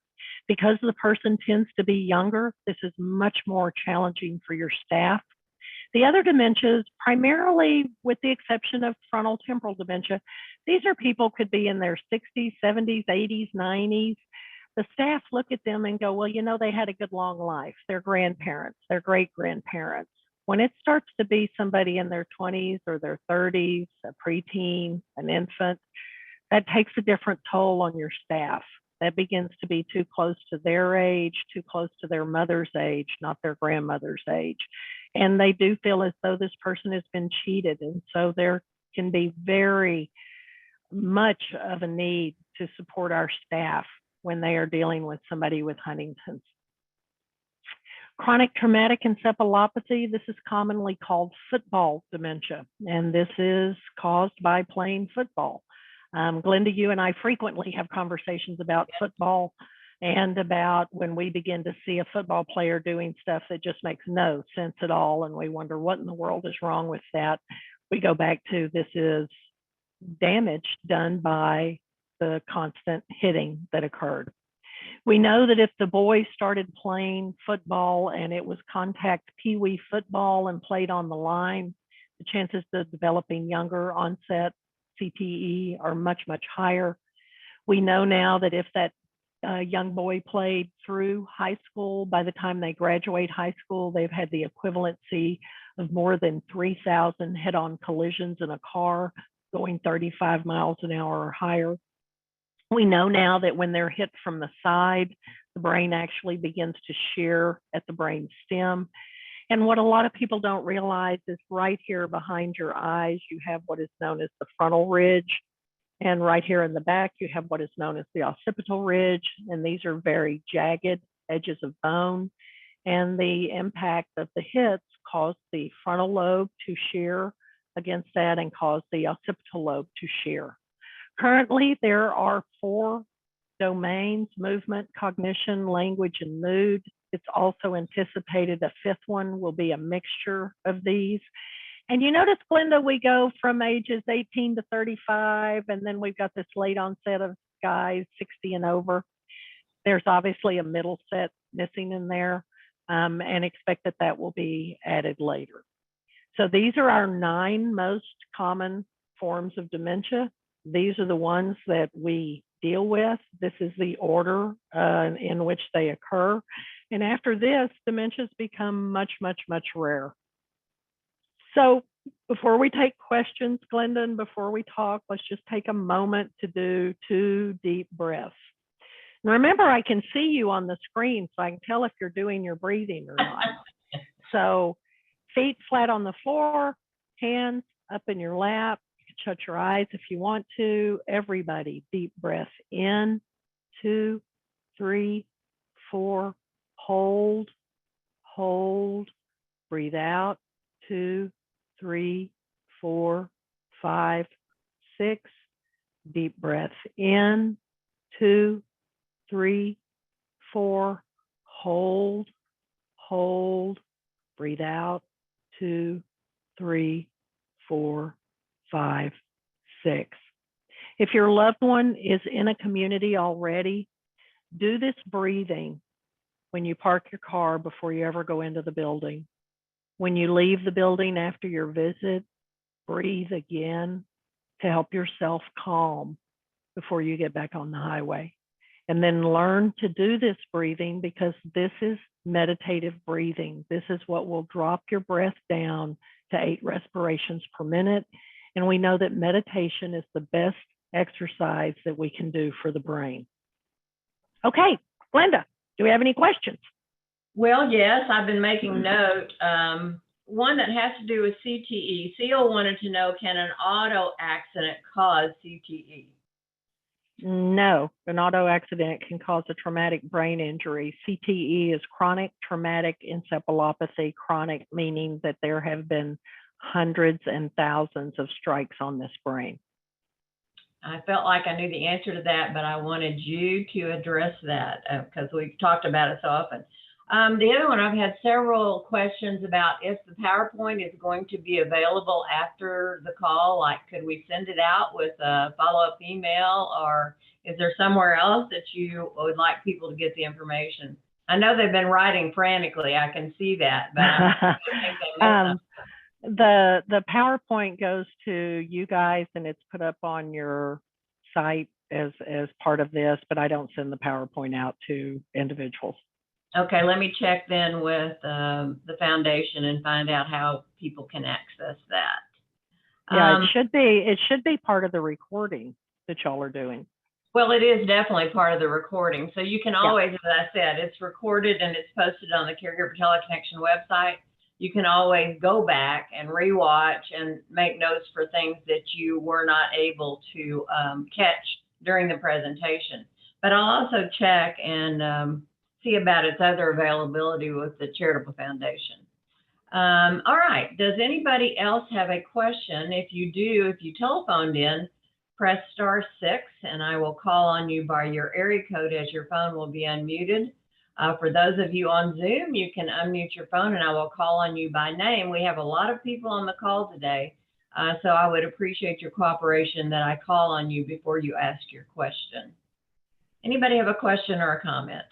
Because the person tends to be younger, this is much more challenging for your staff. The other dementias, primarily with the exception of frontal temporal dementia, these are people could be in their 60s, 70s, 80s, 90s. The staff look at them and go, well, you know, they had a good long life. Their grandparents, their great-grandparents. When it starts to be somebody in their 20s or their 30s, a preteen, an infant, that takes a different toll on your staff. That begins to be too close to their age, too close to their mother's age, not their grandmother's age. And they do feel as though this person has been cheated. And so there can be very much of a need to support our staff when they are dealing with somebody with Huntington's. Chronic traumatic encephalopathy, this is commonly called football dementia, and this is caused by playing football. Glenda, you and I frequently have conversations about football and about when we begin to see a football player doing stuff that just makes no sense at all, and we wonder what in the world is wrong with that. We go back to this is damage done by the constant hitting that occurred. We know that if the boys started playing football and it was contact peewee football and played on the line, the chances of developing younger onset CTE are much, much higher. We know now that if that young boy played through high school, by the time they graduate high school, they've had the equivalency of more than 3,000 head-on collisions in a car going 35 miles an hour or higher. We know now that when they're hit from the side, the brain actually begins to shear at the brain stem. And what a lot of people don't realize is right here behind your eyes, you have what is known as the frontal ridge. And right here in the back, you have what is known as the occipital ridge. And these are very jagged edges of bone. And the impact of the hits caused the frontal lobe to shear against that and caused the occipital lobe to shear. Currently, there are 4 domains: movement, cognition, language, and mood. It's also anticipated a 5th one will be a mixture of these. And you notice, Glenda, we go from ages 18 to 35, and then we've got this late onset of guys 60 and over. There's obviously a middle set missing in there, and expect that that will be added later. So these are our 9 most common forms of dementia. These are the ones that we deal with. This is the order in which they occur. And after this, dementias become much, much, much rarer. So before we take questions, Glenda, and before we talk, let's just take a moment to do 2 deep breaths. And remember, I can see you on the screen, so I can tell if you're doing your breathing or not. So feet flat on the floor, hands up in your lap. You can shut your eyes if you want to. Everybody, deep breath in, 2, 3, 4, hold, hold, breathe out, 2, 3, 4, 5, 6. Deep breath in, 2, 3, 4, hold, hold, breathe out, 2, 3, 4, 5, 6. If your loved one is in a community already, do this breathing when you park your car before you ever go into the building. When you leave the building after your visit, breathe again to help yourself calm before you get back on the highway. And then learn to do this breathing, because this is meditative breathing. This is what will drop your breath down to 8 respirations per minute. And we know that meditation is the best exercise that we can do for the brain. Okay, Glenda, do we have any questions? Well, yes, I've been making note. One that has to do with CTE. Seal wanted to know, can an auto accident cause CTE? No, an auto accident can cause a traumatic brain injury. CTE is chronic traumatic encephalopathy, chronic meaning that there have been hundreds and thousands of strikes on this brain. I felt like I knew the answer to that, but I wanted you to address that because we've talked about it so often. The other one, I've had several questions about if the PowerPoint is going to be available after the call. Like, could we send it out with a follow-up email, or is there somewhere else that you would like people to get the information? I know they've been writing frantically. I can see that, but I think they missed the PowerPoint goes to you guys, and it's put up on your site as part of this, but I don't send the PowerPoint out to individuals. Okay, let me check then with the foundation and find out how people can access that. Yeah, it should be part of the recording that y'all are doing. Well, it is definitely part of the recording. So you can always, as I said, it's recorded and it's posted on the Caregiver Teleconnection website. You can always go back and rewatch and make notes for things that you were not able to catch during the presentation. But I'll also check and see about its other availability with the Charitable Foundation. All right, does anybody else have a question? If you do, if you telephoned in, press *6 and I will call on you by your area code as your phone will be unmuted. For those of you on Zoom, you can unmute your phone and I will call on you by name. We have a lot of people on the call today, so I would appreciate your cooperation that I call on you before you ask your question. Anybody have a question or a comment?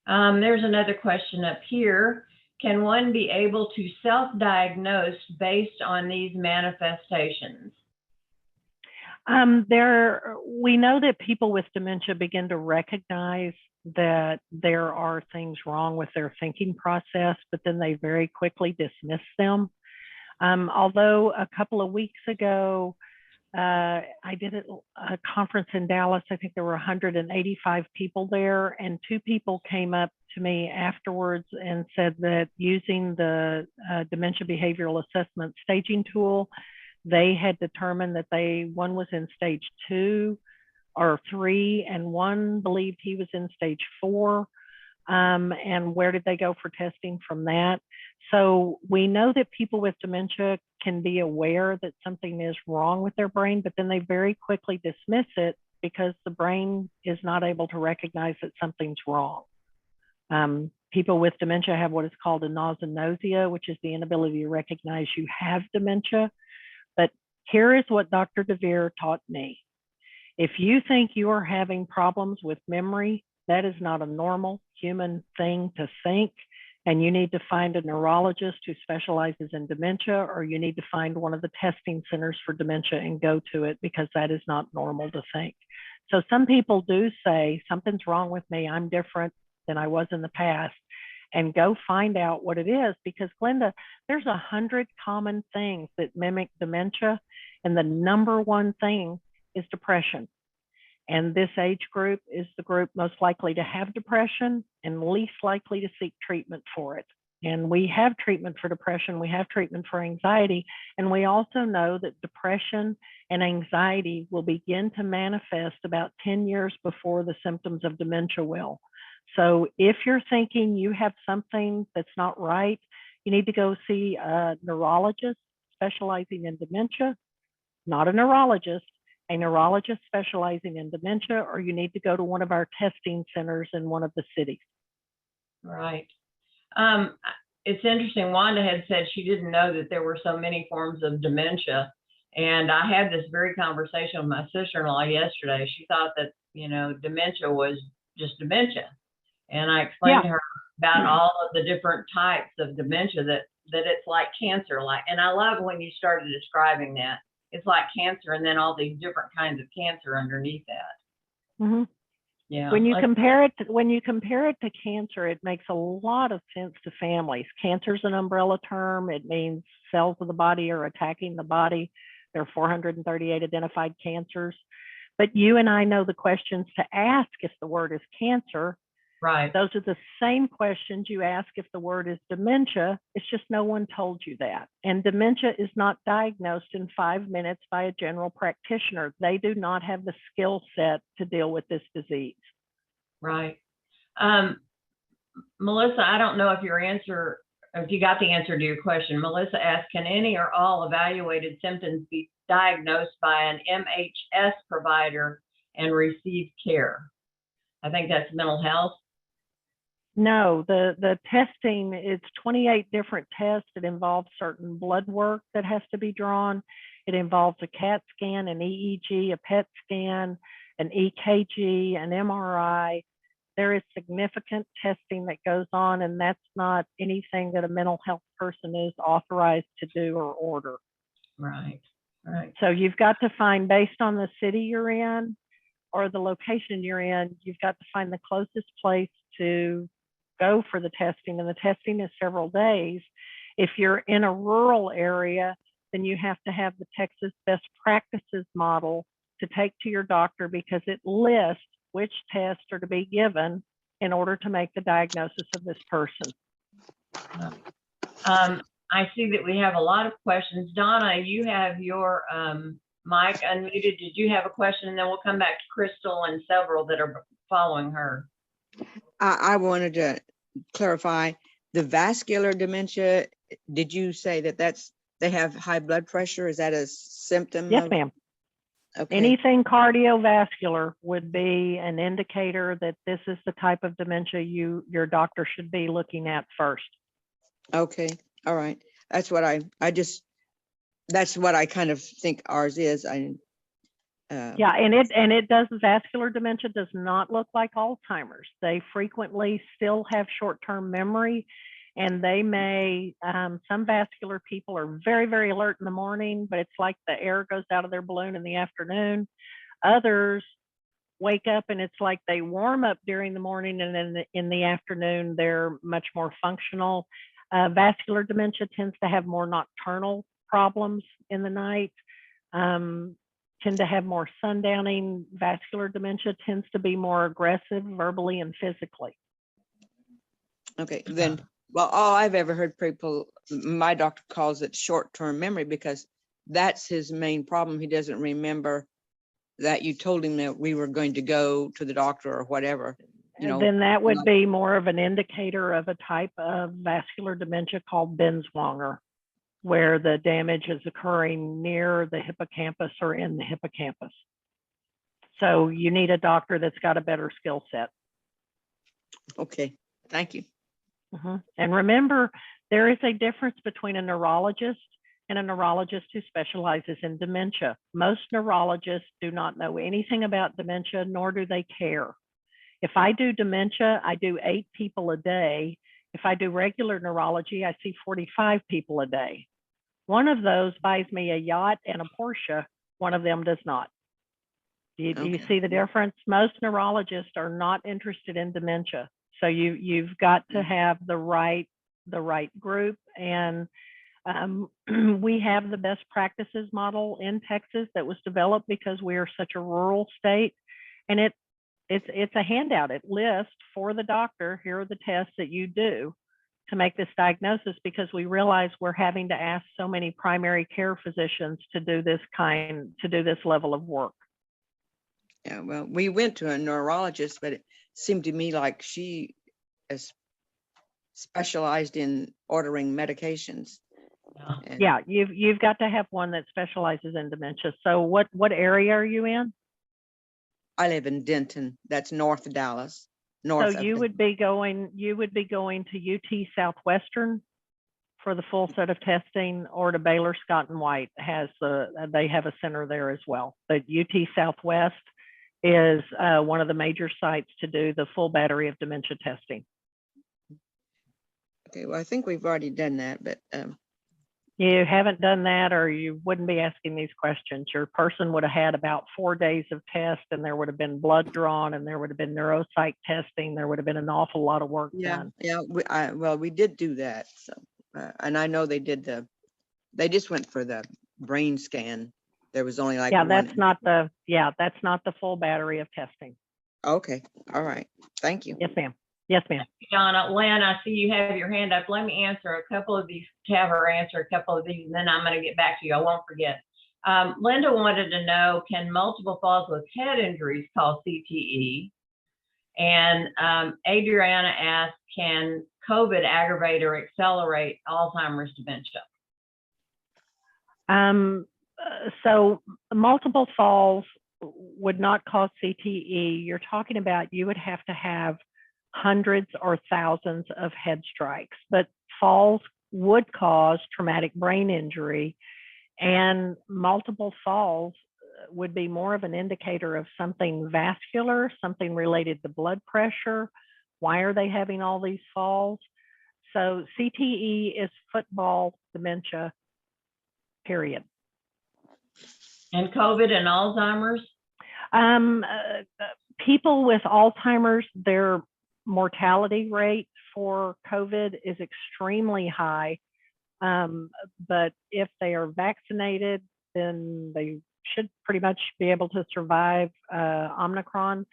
There's another question up here. Can one be able to self-diagnose based on these manifestations? We know that people with dementia begin to recognize that there are things wrong with their thinking process, but then they very quickly dismiss them. Although a couple of weeks ago, I did a conference in Dallas. I think there were 185 people there, and 2 people came up to me afterwards and said that using the dementia behavioral assessment staging tool, they had determined that one was in stage 2 or 3, and one believed he was in stage 4. And where did they go for testing from that? So we know that people with dementia can be aware that something is wrong with their brain, but then they very quickly dismiss it because the brain is not able to recognize that something's wrong. People with dementia have what is called a nausea, which is the inability to recognize you have dementia. But here is what Dr. DeVere taught me. If you think you are having problems with memory, that is not a normal human thing to think, and you need to find a neurologist who specializes in dementia, or you need to find one of the testing centers for dementia and go to it, because that is not normal to think. So some people do say, something's wrong with me, I'm different than I was in the past, and go find out what it is, because Glenda, there's 100 common things that mimic dementia, and the #1 thing is depression. And this age group is the group most likely to have depression and least likely to seek treatment for it. And we have treatment for depression, we have treatment for anxiety, and we also know that depression and anxiety will begin to manifest about 10 years before the symptoms of dementia will. So if you're thinking you have something that's not right, you need to go see a neurologist specializing in dementia, not a neurologist specializing in dementia, or you need to go to one of our testing centers in one of the cities. Right. It's interesting. Wanda had said she didn't know that there were so many forms of dementia. And I had this very conversation with my sister-in-law yesterday. She thought that, dementia was just dementia. And I explained to her about all of the different types of dementia, that it's like cancer. And I love when you started describing that. It's like cancer, and then all these different kinds of cancer underneath that. Mm-hmm. Yeah. When you compare it to cancer, it makes a lot of sense to families. Cancer is an umbrella term. It means cells of the body are attacking the body. There are 438 identified cancers. But you and I know the questions to ask if the word is cancer. Right. Those are the same questions you ask if the word is dementia. It's just no one told you that. And dementia is not diagnosed in 5 minutes by a general practitioner. They do not have the skill set to deal with this disease. Right. Melissa, I don't know if you got the answer to your question. Melissa asked, can any or all evaluated symptoms be diagnosed by an MHS provider and receive care? I think that's mental health. No, the testing, it's 28 different tests. It involves certain blood work that has to be drawn. It involves a CAT scan, an EEG, a PET scan, an EKG, an MRI. There is significant testing that goes on, and that's not anything that a mental health person is authorized to do or order. Right, right. So you've got to find, based on the city you're in or the location you're in, you've got to find the closest place to go for the testing, and the testing is several days. If you're in a rural area, then you have to have the Texas Best Practices model to take to your doctor, because it lists which tests are to be given in order to make the diagnosis of this person. I see that we have a lot of questions. Donna, you have your mic unmuted. Did you have a question? And then we'll come back to Crystal and several that are following her. I wanted to clarify the vascular dementia. Did you say that they have high blood pressure? Is that a symptom? Yes, ma'am. Okay. Anything cardiovascular would be an indicator that this is the type of dementia your doctor should be looking at first. Okay. All right. That's what that's what I kind of think ours is. Yeah, and it does, vascular dementia does not look like Alzheimer's. They frequently still have short-term memory, and they may, some vascular people are very, very alert in the morning, but it's like the air goes out of their balloon in the afternoon. Others wake up and it's like they warm up during the morning, and then in the afternoon, they're much more functional. Vascular dementia tends to have more nocturnal problems in the night. Tend to have more sundowning. Vascular dementia tends to be more aggressive verbally and physically. Okay, then, well, all I've ever heard people, my doctor calls it short-term memory, because that's his main problem. He doesn't remember that you told him that we were going to go to the doctor or whatever. Then that would be more of an indicator of a type of vascular dementia called Binswanger, where the damage is occurring near the hippocampus or in the hippocampus. So you need a doctor that's got a better skill set. Okay, thank you. And remember, there is a difference between a neurologist and a neurologist who specializes in dementia. Most neurologists do not know anything about dementia, nor do they care. If I do dementia, I do 8 people a day. If I do regular neurology, I see 45 people a day. One of those buys me a yacht and a Porsche. One of them does not. Do you see the difference? Most neurologists are not interested in dementia. So you've got to have the right group. And we have the best practices model in Texas that was developed because we are such a rural state. And it's a handout. It lists for the doctor, here are the tests that you do to make this diagnosis because we realize we're having to ask so many primary care physicians to do this level of work. Yeah, well, we went to a neurologist, but it seemed to me like she is specialized in ordering medications. Yeah. And Yeah, you've got to have one that specializes in dementia. So what area are you in? I live in Denton, that's north of Dallas. So you would be going to UT Southwestern for the full set of testing, or to Baylor Scott and White they have a center there as well. But UT Southwest is one of the major sites to do the full battery of dementia testing. Okay, well, I think we've already done that, but You haven't done that, or you wouldn't be asking these questions. Your person would have had about 4 days of test, and there would have been blood drawn, and there would have been neuropsych testing. There would have been an awful lot of work done. yeah, we did do that. So, and I know they just went for the brain scan. There was only like Yeah, one. that's not the full battery of testing. Okay, all right, thank you. Yes, ma'am. Yes, ma'am. Donna, Lynn, I see you have your hand up. Let me answer a couple of these, have her answer a couple of these, and then I'm going to get back to you. I won't forget. Linda wanted to know, can multiple falls with head injuries cause CTE? And Adriana asked, can COVID aggravate or accelerate Alzheimer's dementia? So multiple falls would not cause CTE. You're talking about you would have to have hundreds or thousands of head strikes, but falls would cause traumatic brain injury, and multiple falls would be more of an indicator of something vascular, something related to blood pressure. Why are they having all these falls? So CTE is football dementia, period. And COVID and Alzheimer's? People with Alzheimer's, their mortality rate for COVID is extremely high. But if they are vaccinated, then they should pretty much be able to survive Omicron.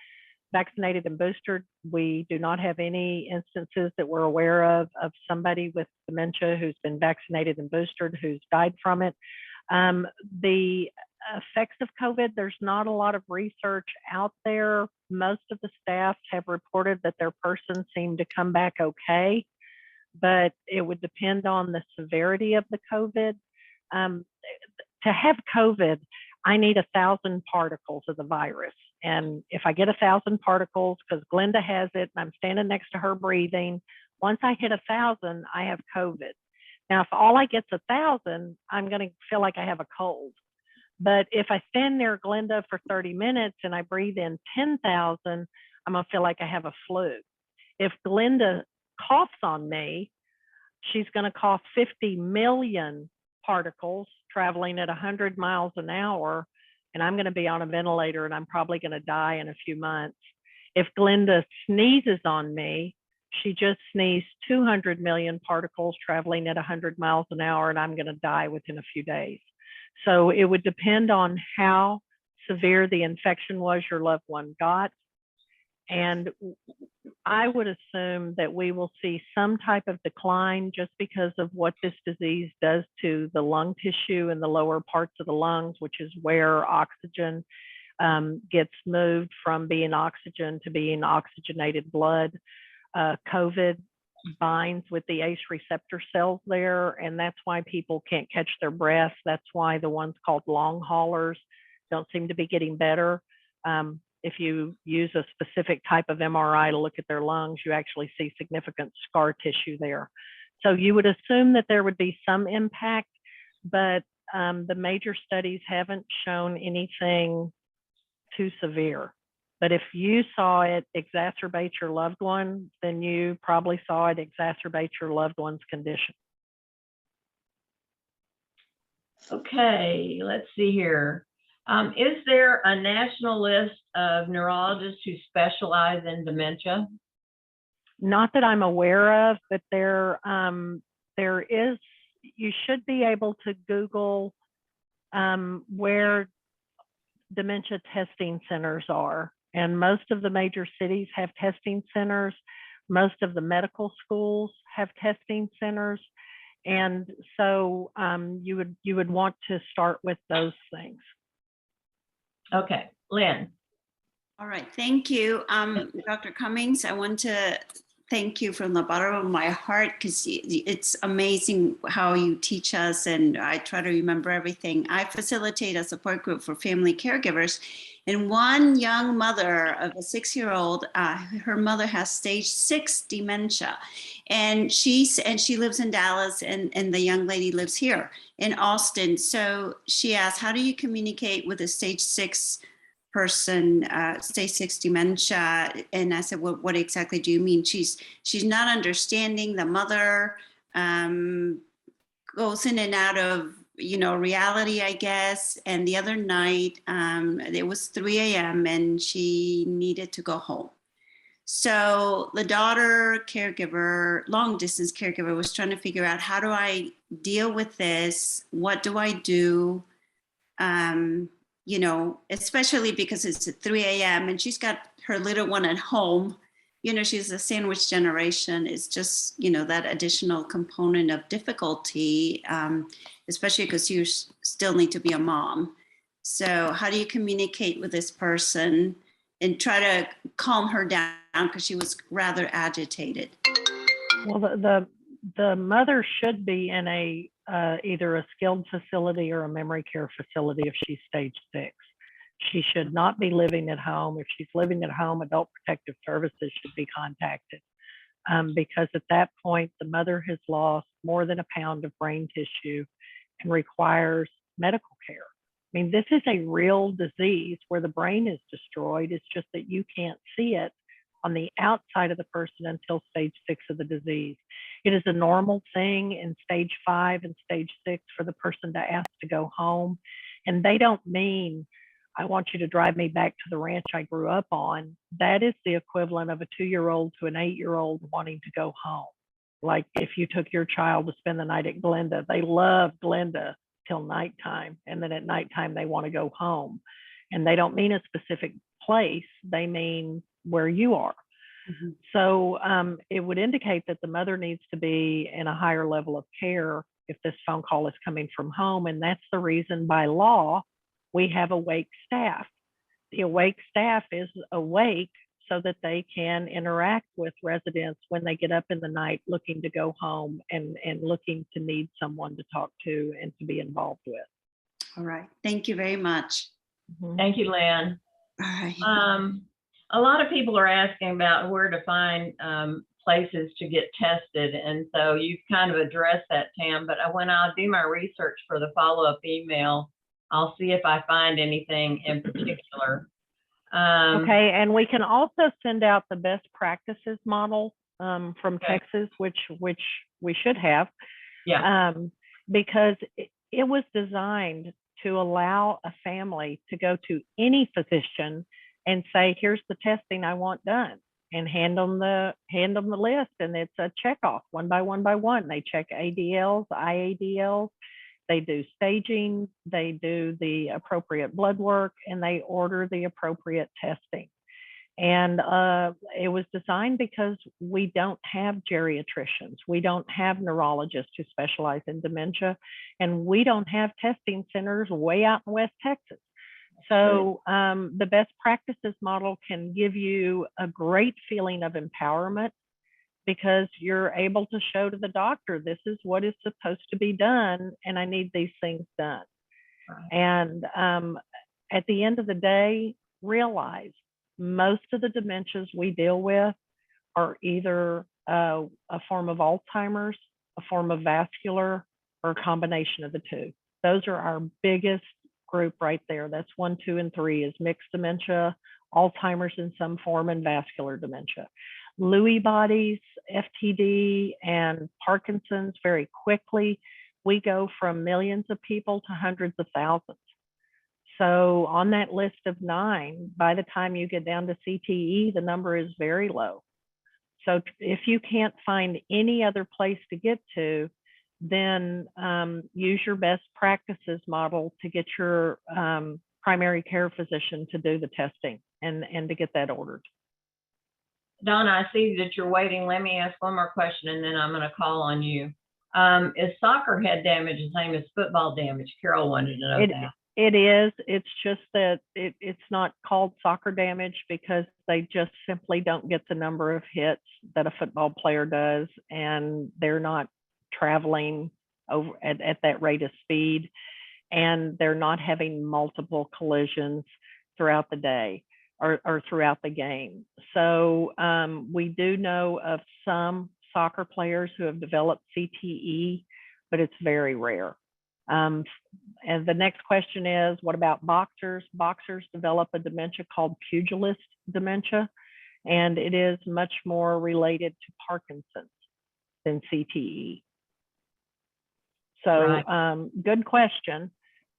Vaccinated and boosted, we do not have any instances that we're aware of somebody with dementia who's been vaccinated and boosted who's died from it. The effects of COVID, there's not a lot of research out there. Most of the staff have reported that their person seemed to come back okay, but it would depend on the severity of the COVID. To have COVID, I need 1,000 particles of the virus. And if I get 1,000 particles, because Glenda has it and I'm standing next to her breathing, once I hit 1,000, I have COVID. Now, if all I get's 1,000, I'm going to feel like I have a cold. But if I stand near Glenda for 30 minutes and I breathe in 10,000, I'm going to feel like I have a flu. If Glenda coughs on me, she's going to cough 50 million particles traveling at 100 miles an hour, and I'm going to be on a ventilator and I'm probably going to die in a few months. If Glenda sneezes on me, she just sneezed 200 million particles traveling at 100 miles an hour, and I'm going to die within a few days. So it would depend on how severe the infection was your loved one got. And I would assume that we will see some type of decline just because of what this disease does to the lung tissue and the lower parts of the lungs, which is where oxygen gets moved from being oxygen to being oxygenated blood. COVID binds with the ACE receptor cells there, and that's why people can't catch their breath. That's why the ones called long haulers don't seem to be getting better. If you use a specific type of MRI to look at their lungs, you actually see significant scar tissue there. So you would assume that there would be some impact, but the major studies haven't shown anything too severe. But if you saw it exacerbate your loved one, then you probably saw it exacerbate your loved one's condition. Okay, let's see here. Is there a national list of neurologists who specialize in dementia? Not that I'm aware of, but there is, you should be able to Google where dementia testing centers are. And most of the major cities have testing centers. Most of the medical schools have testing centers. And so you would want to start with those things. Okay, Lynn. All right, thank you. Dr. Cummings, I want to thank you from the bottom of my heart because it's amazing how you teach us, and I try to remember everything. I facilitate a support group for family caregivers, and one young mother of a 6-year-old, her mother has stage 6 dementia, and she lives in Dallas, and the young lady lives here in Austin. So she asked, how do you communicate with a stage 6 person, stage 6 dementia? And I said, well, what exactly do you mean? She's not understanding. The mother goes in and out of, reality, I guess. And the other night, it was 3 a.m. and she needed to go home. So the daughter caregiver, long distance caregiver, was trying to figure out, how do I deal with this? What do I do? Especially because it's at 3 a.m. and she's got her little one at home. She's a sandwich generation. It's just, that additional component of difficulty, especially because you still need to be a mom. So how do you communicate with this person and try to calm her down, because she was rather agitated? Well, the mother should be in a either a skilled facility or a memory care facility if she's stage 6. She should not be living at home. If she's living at home, Adult Protective Services should be contacted, because at that point, the mother has lost more than a pound of brain tissue and requires medical care. I mean, this is a real disease where the brain is destroyed. It's just that you can't see it on the outside of the person until stage 6 of the disease. It is a normal thing in stage 5 and stage 6 for the person to ask to go home. And they don't mean, I want you to drive me back to the ranch I grew up on. That is the equivalent of a 2-year-old to an 8-year-old wanting to go home. Like if you took your child to spend the night at Glenda, they love Glenda till nighttime. And then at nighttime, they want to go home. And they don't mean a specific place. They mean where you are. Mm-hmm. So it would indicate that the mother needs to be in a higher level of care if this phone call is coming from home. And that's the reason by law, we have awake staff. The awake staff is awake so that they can interact with residents when they get up in the night looking to go home and looking to need someone to talk to and to be involved with. All right. Thank you very much. Mm-hmm. Thank you, Lynn. All right. A lot of people are asking about where to find places to get tested. And so you've kind of addressed that, Tam, but when I'll do my research for the follow-up email, I'll see if I find anything in particular. Okay, and we can also send out the best practices model from Okay. Texas, which we should have. Yeah. Because it was designed to allow a family to go to any physician and say, here's the testing I want done, and hand them the list, and it's a check off one by one by one. They check ADLs, IADLs, they do staging, they do the appropriate blood work, and they order the appropriate testing. And it was designed because we don't have geriatricians, we don't have neurologists who specialize in dementia, and we don't have testing centers way out in West Texas. So the best practices model can give you a great feeling of empowerment, because you're able to show to the doctor, this is what is supposed to be done, and I need these things done. Right. And at the end of the day, realize most of the dementias we deal with are either a form of Alzheimer's, a form of vascular, or a combination of the two. Those are our biggest group right there. That's 1, 2, and 3 is mixed dementia, Alzheimer's in some form, and vascular dementia. Lewy bodies, FTD, and Parkinson's, very quickly, we go from millions of people to hundreds of thousands. So on that list of 9, by the time you get down to CTE, the number is very low. So if you can't find any other place to get to, then use your best practices model to get your primary care physician to do the testing and to get that ordered. Donna, I see that you're waiting. Let me ask one more question and then I'm going to call on you. Is soccer head damage the same as football damage? Carol wanted to know that. It is. It's just that it's not called soccer damage because they just simply don't get the number of hits that a football player does, and they're not traveling over at that rate of speed, and they're not having multiple collisions throughout the day or throughout the game. So we do know of some soccer players who have developed CTE, but it's very rare. And the next question is, what about boxers? Boxers develop a dementia called pugilist dementia, and it is much more related to Parkinson's than CTE. So good question.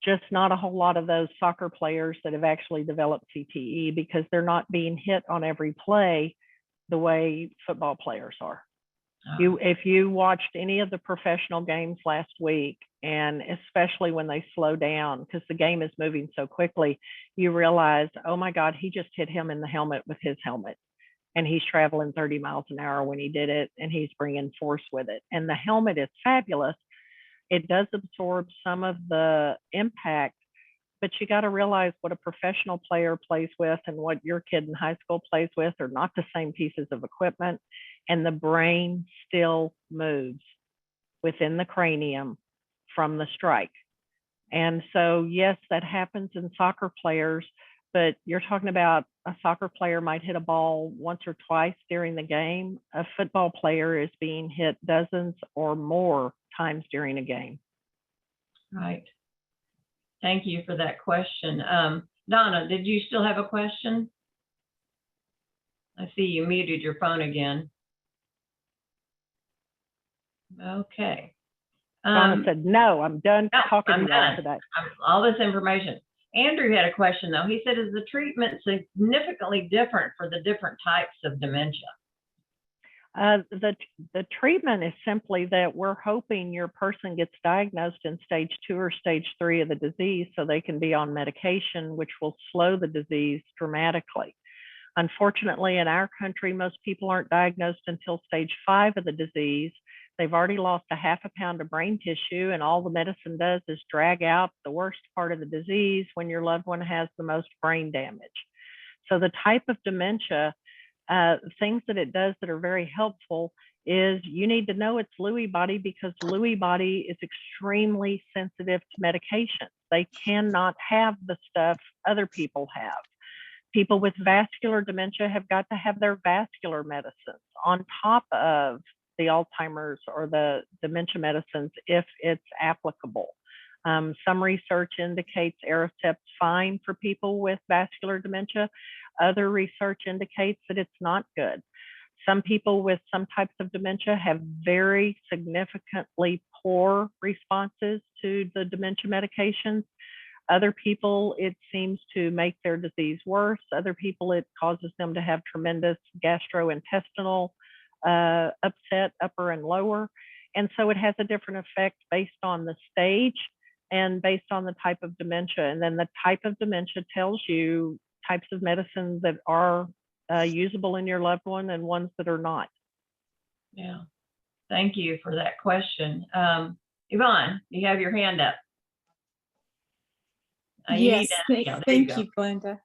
Just not a whole lot of those soccer players that have actually developed CTE because they're not being hit on every play the way football players are. If you watched any of the professional games last week, and especially when they slow down because the game is moving so quickly, you realize, oh my God, he just hit him in the helmet with his helmet. And he's traveling 30 miles an hour when he did it, and he's bringing force with it. And the helmet is fabulous. It does absorb some of the impact, but you got to realize what a professional player plays with and what your kid in high school plays with are not the same pieces of equipment. And the brain still moves within the cranium from the strike. And so, yes, that happens in soccer players, but you're talking about a soccer player might hit a ball once or twice during the game. A football player is being hit dozens or more times during a game. Right. Thank you for that question. Donna, did you still have a question? I see you muted your phone again. Okay. Donna said, no, I'm done talking to y'all today. All this information. Andrew had a question though. He said, is the treatment significantly different for the different types of dementia? The treatment is simply that we're hoping your person gets diagnosed in stage 2 or stage 3 of the disease so they can be on medication, which will slow the disease dramatically. Unfortunately, in our country, most people aren't diagnosed until stage 5 of the disease. They've already lost a half a pound of brain tissue, and all the medicine does is drag out the worst part of the disease when your loved one has the most brain damage. So the type of dementia, things that it does that are very helpful is you need to know it's Lewy body because Lewy body is extremely sensitive to medications. They cannot have the stuff other people have. People with vascular dementia have got to have their vascular medicines on top of the Alzheimer's or the dementia medicines if it's applicable. Some research indicates Aricept's fine for people with vascular dementia. Other research indicates that it's not good. Some people with some types of dementia have very significantly poor responses to the dementia medications. Other people, it seems to make their disease worse. Other people, it causes them to have tremendous gastrointestinal upset, upper and lower. And so it has a different effect based on the stage and based on the type of dementia. And then the type of dementia tells you types of medicines that are usable in your loved one and ones that are not. Yeah, thank you for that question. Yvonne, you have your hand up. Yes, thank you, Glenda.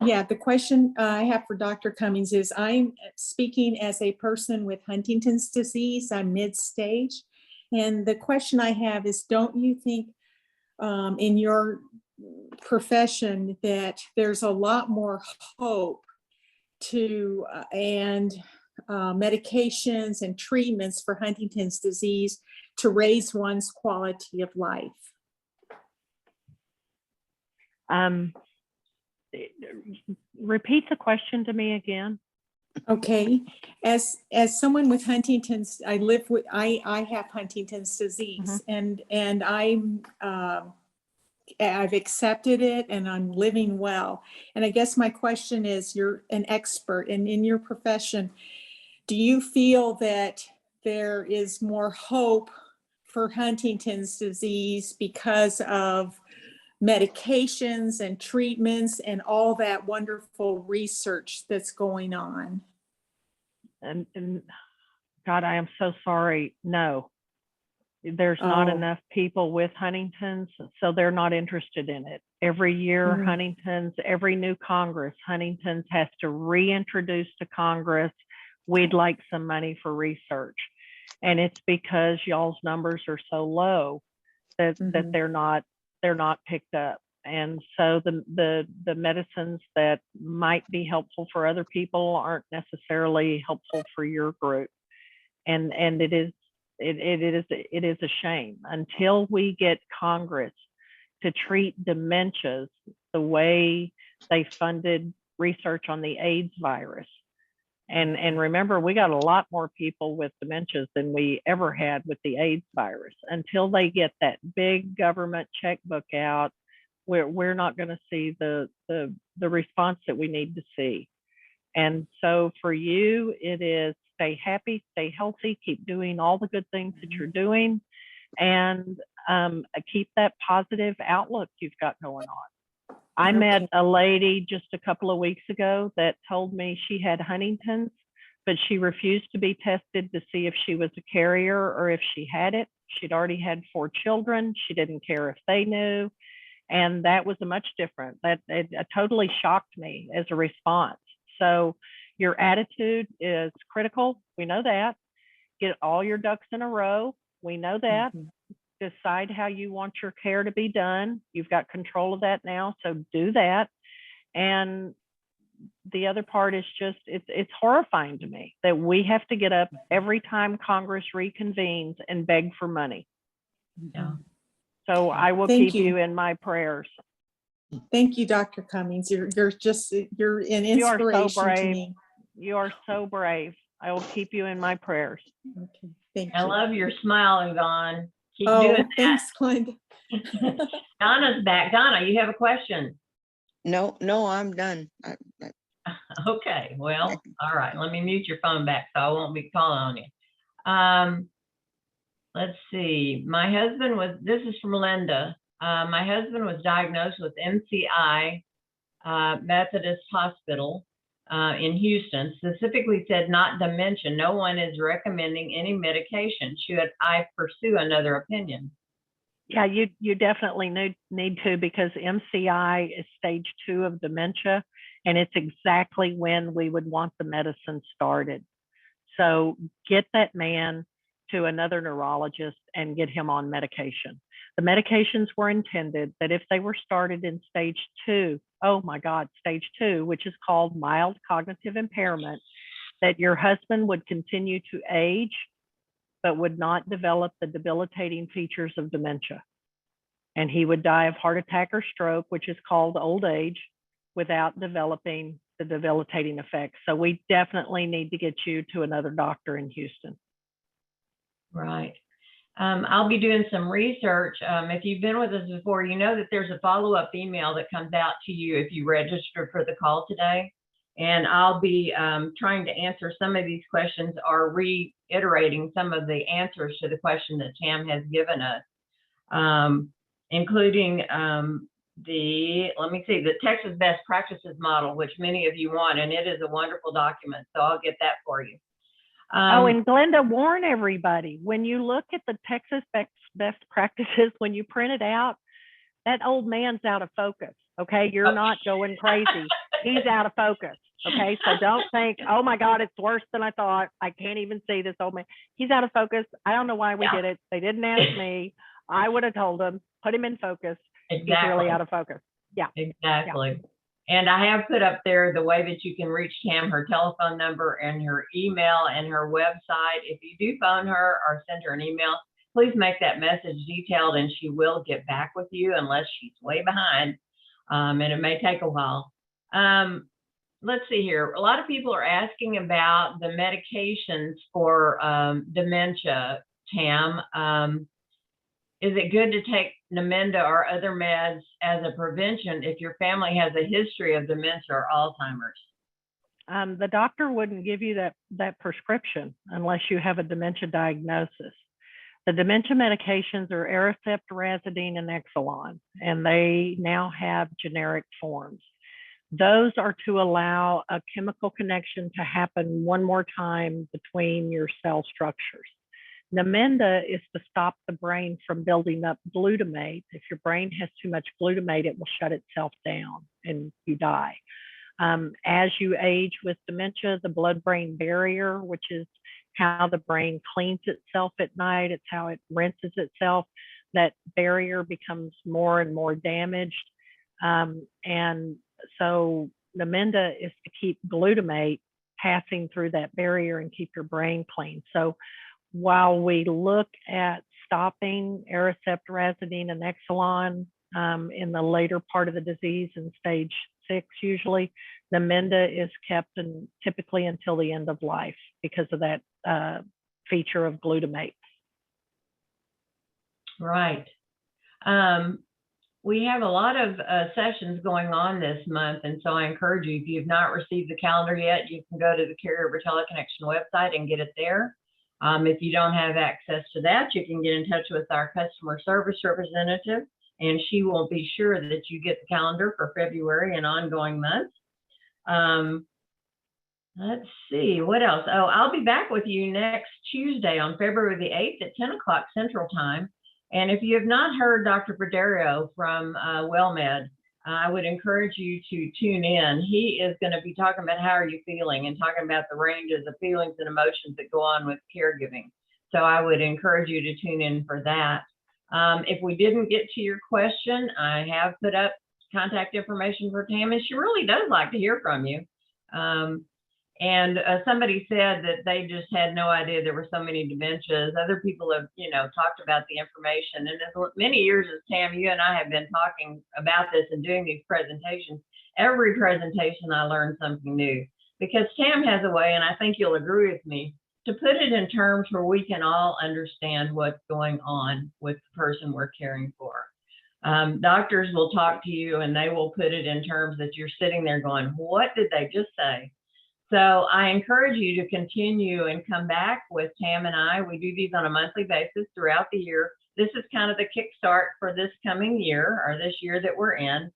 Yeah, the question I have for Dr. Cummings is, I'm speaking as a person with Huntington's disease. I'm mid-stage. And the question I have is, don't you think in your profession that there's a lot more hope to and medications and treatments for Huntington's disease to raise one's quality of life? Repeat the question to me again. Okay, as someone with Huntington's, I have Huntington's disease, and I've accepted it and I'm living well. And I guess my question is, you're an expert, and in your profession, do you feel that there is more hope for Huntington's disease because of medications and treatments and all that wonderful research that's going on? and God, I am so sorry. No, there's not Oh. enough people with Huntington's, so they're not interested in it. Every year, Mhm. Huntington's, every new Congress, Huntington's has to reintroduce to Congress, we'd like some money for research. And it's because y'all's numbers are so low that Mhm. they're not picked up. And so the medicines that might be helpful for other people aren't necessarily helpful for your group. And it is a shame until we get Congress to treat dementias the way they funded research on the AIDS virus. And remember, we got a lot more people with dementias than we ever had with the AIDS virus. Until they get that big government checkbook out, we're not going to see the response that we need to see. And so for you, it is stay happy, stay healthy, keep doing all the good things that you're doing, and keep that positive outlook you've got going on. I met a lady just a couple of weeks ago that told me she had Huntington's, but she refused to be tested to see if she was a carrier or if she had it. She'd already had 4 children. She didn't care if they knew. And that was a much different. It totally shocked me as a response. So your attitude is critical. We know that. Get all your ducks in a row. We know that. Decide how you want your care to be done. You've got control of that now, so do that. And the other part is just, it's horrifying to me that we have to get up every time Congress reconvenes and beg for money. Yeah. So I will Thank keep you. you in my prayers. Thank you, Dr. Cummings. You're an You are so inspiration to brave. me. You are so brave. I will keep you in my prayers. Okay, thank I you. love your smile, Yvonne. Keep Oh, doing thanks, Glenda. that. Donna's back. Donna, you have a question? No, I'm done. Okay, well, all right. Let me mute your phone back so I won't be calling on you. Let's see. My husband was, this is from Linda. My husband was diagnosed with MCI, Methodist Hospital in Houston, specifically said not dementia. No one is recommending any medication. Should I pursue another opinion? Yeah, you definitely need to, because MCI is stage 2 of dementia, and it's exactly when we would want the medicine started. So get that man to another neurologist and get him on medication. The medications were intended that if they were started in stage 2, oh my God, stage 2, which is called mild cognitive impairment, that your husband would continue to age, but would not develop the debilitating features of dementia. And he would die of heart attack or stroke, which is called old age, without developing the debilitating effects. So we definitely need to get you to another doctor in Houston. Right. I'll be doing some research. If you've been with us before, you know that there's a follow-up email that comes out to you if you register for the call today. And I'll be trying to answer some of these questions or reiterating some of the answers to the question that Tam has given us, including the Texas Best Practices Model, which many of you want, and it is a wonderful document. So I'll get that for you. And Glenda, warn everybody, when you look at the Texas Best Practices, when you print it out, that old man's out of focus. Okay, you're not going crazy. He's out of focus. Okay, so don't think, oh my God, it's worse than I thought. I can't even see this old man. He's out of focus. I don't know why we did it. They didn't ask me. I would have told them, put him in focus. Exactly. He's really out of focus. Yeah. Exactly. Yeah. And I have put up there the way that you can reach Tam, her telephone number and her email and her website. If you do phone her or send her an email, please make that message detailed and she will get back with you unless she's way behind. And it may take a while. Let's see here. A lot of people are asking about the medications for dementia, Tam. Is it good to take Namenda or other meds as a prevention if your family has a history of dementia or Alzheimer's? The doctor wouldn't give you that prescription unless you have a dementia diagnosis. The dementia medications are Aricept, Razidine, and Exelon, and they now have generic forms. Those are to allow a chemical connection to happen one more time between your cell structures. Namenda is to stop the brain from building up glutamate. If your brain has too much glutamate, it will shut itself down and you die. As you age with dementia, the blood-brain barrier, which is how the brain cleans itself at night, it's how it rinses itself, that barrier becomes more and more damaged. And so Namenda is to keep glutamate passing through that barrier and keep your brain clean. So while we look at stopping Aricept, Razidine, and Exelon in the later part of the disease in stage 6, usually, Namenda is kept typically until the end of life because of that feature of glutamate. Right. We have a lot of sessions going on this month, and so I encourage you, if you've not received the calendar yet, you can go to the Caregiver Teleconnection website and get it there. If you don't have access to that, you can get in touch with our customer service representative, and she will be sure that you get the calendar for February and ongoing months. Let's see, what else? Oh, I'll be back with you next Tuesday on February the 8th at 10 o'clock Central Time. And if you have not heard Dr. Verderio from WellMed, I would encourage you to tune in. He is going to be talking about how are you feeling and talking about the ranges of feelings and emotions that go on with caregiving. So I would encourage you to tune in for that. If we didn't get to your question, I have put up contact information for Tam, and she really does like to hear from you. Somebody said that they just had no idea there were so many dementias. Other people have, talked about the information. And as many years as Tam, you and I have been talking about this and doing these presentations, every presentation I learn something new, because Tam has a way, and I think you'll agree with me, to put it in terms where we can all understand what's going on with the person we're caring for. Doctors will talk to you and they will put it in terms that you're sitting there going, what did they just say? So I encourage you to continue and come back with Tam and I. We do these on a monthly basis throughout the year. This is kind of the kickstart for this coming year, or this year that we're in,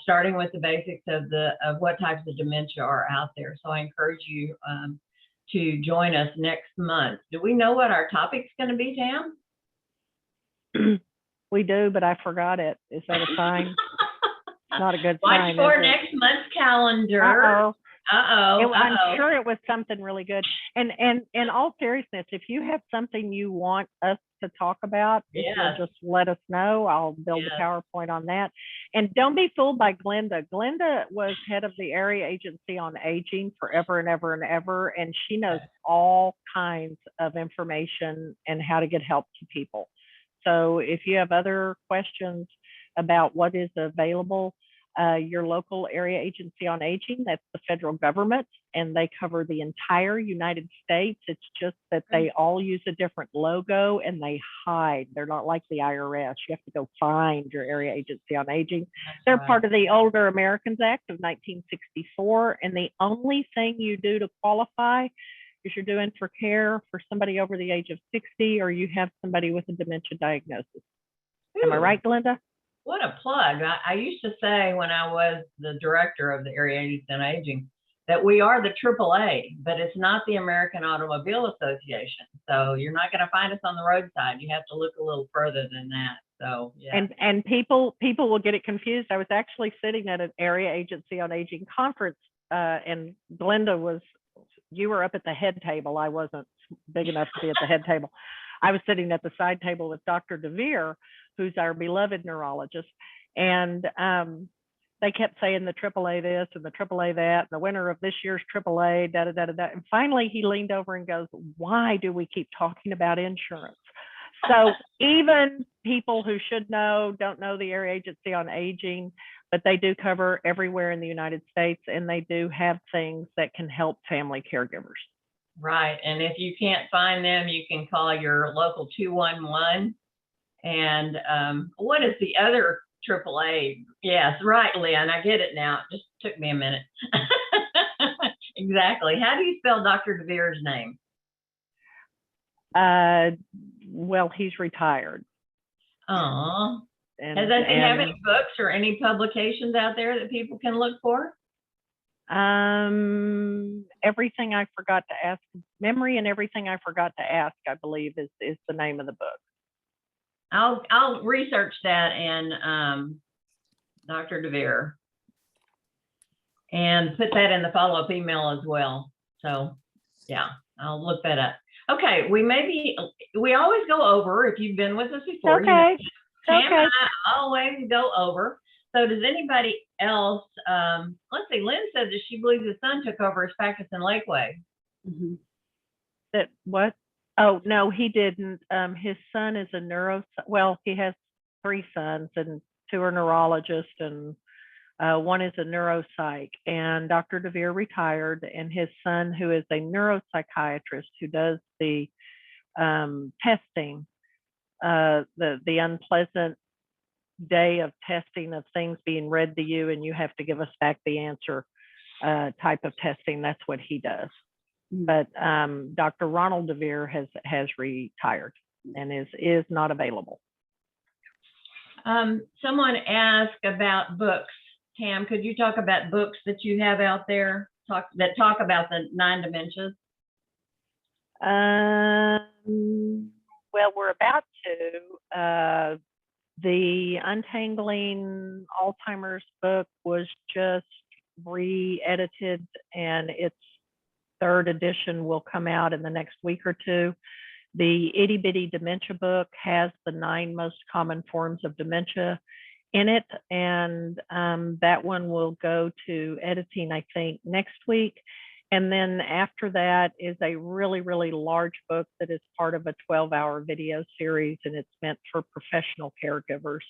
starting with the basics of what types of dementia are out there. So I encourage you to join us next month. Do we know what our topic's going to be, Tam? We do, but I forgot it. Is that a sign? Not a good sign. Watch for next month's calendar. Uh-oh. Uh-oh. I'm sure it was something really good. And in all seriousness, if you have something you want us to talk about, if you'll just let us know, I'll build a PowerPoint on that. And don't be fooled by Glenda. Glenda was head of the Area Agency on Aging forever and ever and ever, and she knows all kinds of information and how to get help to people. So if you have other questions about what is available, your local Area Agency on Aging, that's the federal government, and they cover the entire United States. It's just that they all use a different logo and they hide. They're not like the IRS. You have to go find your Area Agency on Aging. They're part of the Older Americans Act of 1964, and the only thing you do to qualify is you're doing for care for somebody over the age of 60, or you have somebody with a dementia diagnosis. Am I right, Glenda? What a plug. I used to say when I was the director of the Area Agency on Aging that we are the AAA, but it's not the American Automobile Association. So you're not going to find us on the roadside. You have to look a little further than that. So yeah. And people will get it confused. I was actually sitting at an Area Agency on Aging conference, and Glenda you were up at the head table. I wasn't big enough to be at the head table. I was sitting at the side table with Dr. DeVere, who's our beloved neurologist. And they kept saying the AAA this and the AAA that, and the winner of this year's AAA, da, da, da, da, da. And finally he leaned over and goes, why do we keep talking about insurance? So even people who should know, don't know the Area Agency on Aging, but they do cover everywhere in the United States, and they do have things that can help family caregivers. Right. And if you can't find them, you can call your local 211. And what is the other AAA? Yes, right, Lynn. I get it now. It just took me a minute. Exactly. How do you spell Dr. DeVere's name? Well, he's retired. Oh, And, Does it have any books or any publications out there that people can look for? Everything I Forgot to Ask, Memory and Everything I Forgot to Ask, I believe is the name of the book. I'll research that and Dr. DeVere and put that in the follow-up email as well. So yeah, I'll look that up. Okay, we always go over, if you've been with us before. Okay. Tam and I always go over. So does anybody else, let's see, Lynn said that she believes his son took over his practice in Lakeway. Mhm. That what? Oh, no, he didn't. His son is a well, he has 3 sons and 2 are neurologists and one is a neuropsych. And Dr. DeVere retired, and his son, who is a neuropsychiatrist who does the testing, the unpleasant day of testing of things being read to you and you have to give us back the answer type of testing. That's what he does. But Dr. Ronald DeVere has retired and is not available. Someone asked about books. Tam, could you talk about books that you have out there that talk about the 9 dementias? Well, we're about to. The Untangling Alzheimer's book was just re-edited, and its 3rd edition will come out in the next week or 2. The Itty Bitty Dementia book has the 9 most common forms of dementia in it, and that one will go to editing, I think, next week. And then after that is a really, really large book that is part of a 12-hour video series, and it's meant for professional caregivers.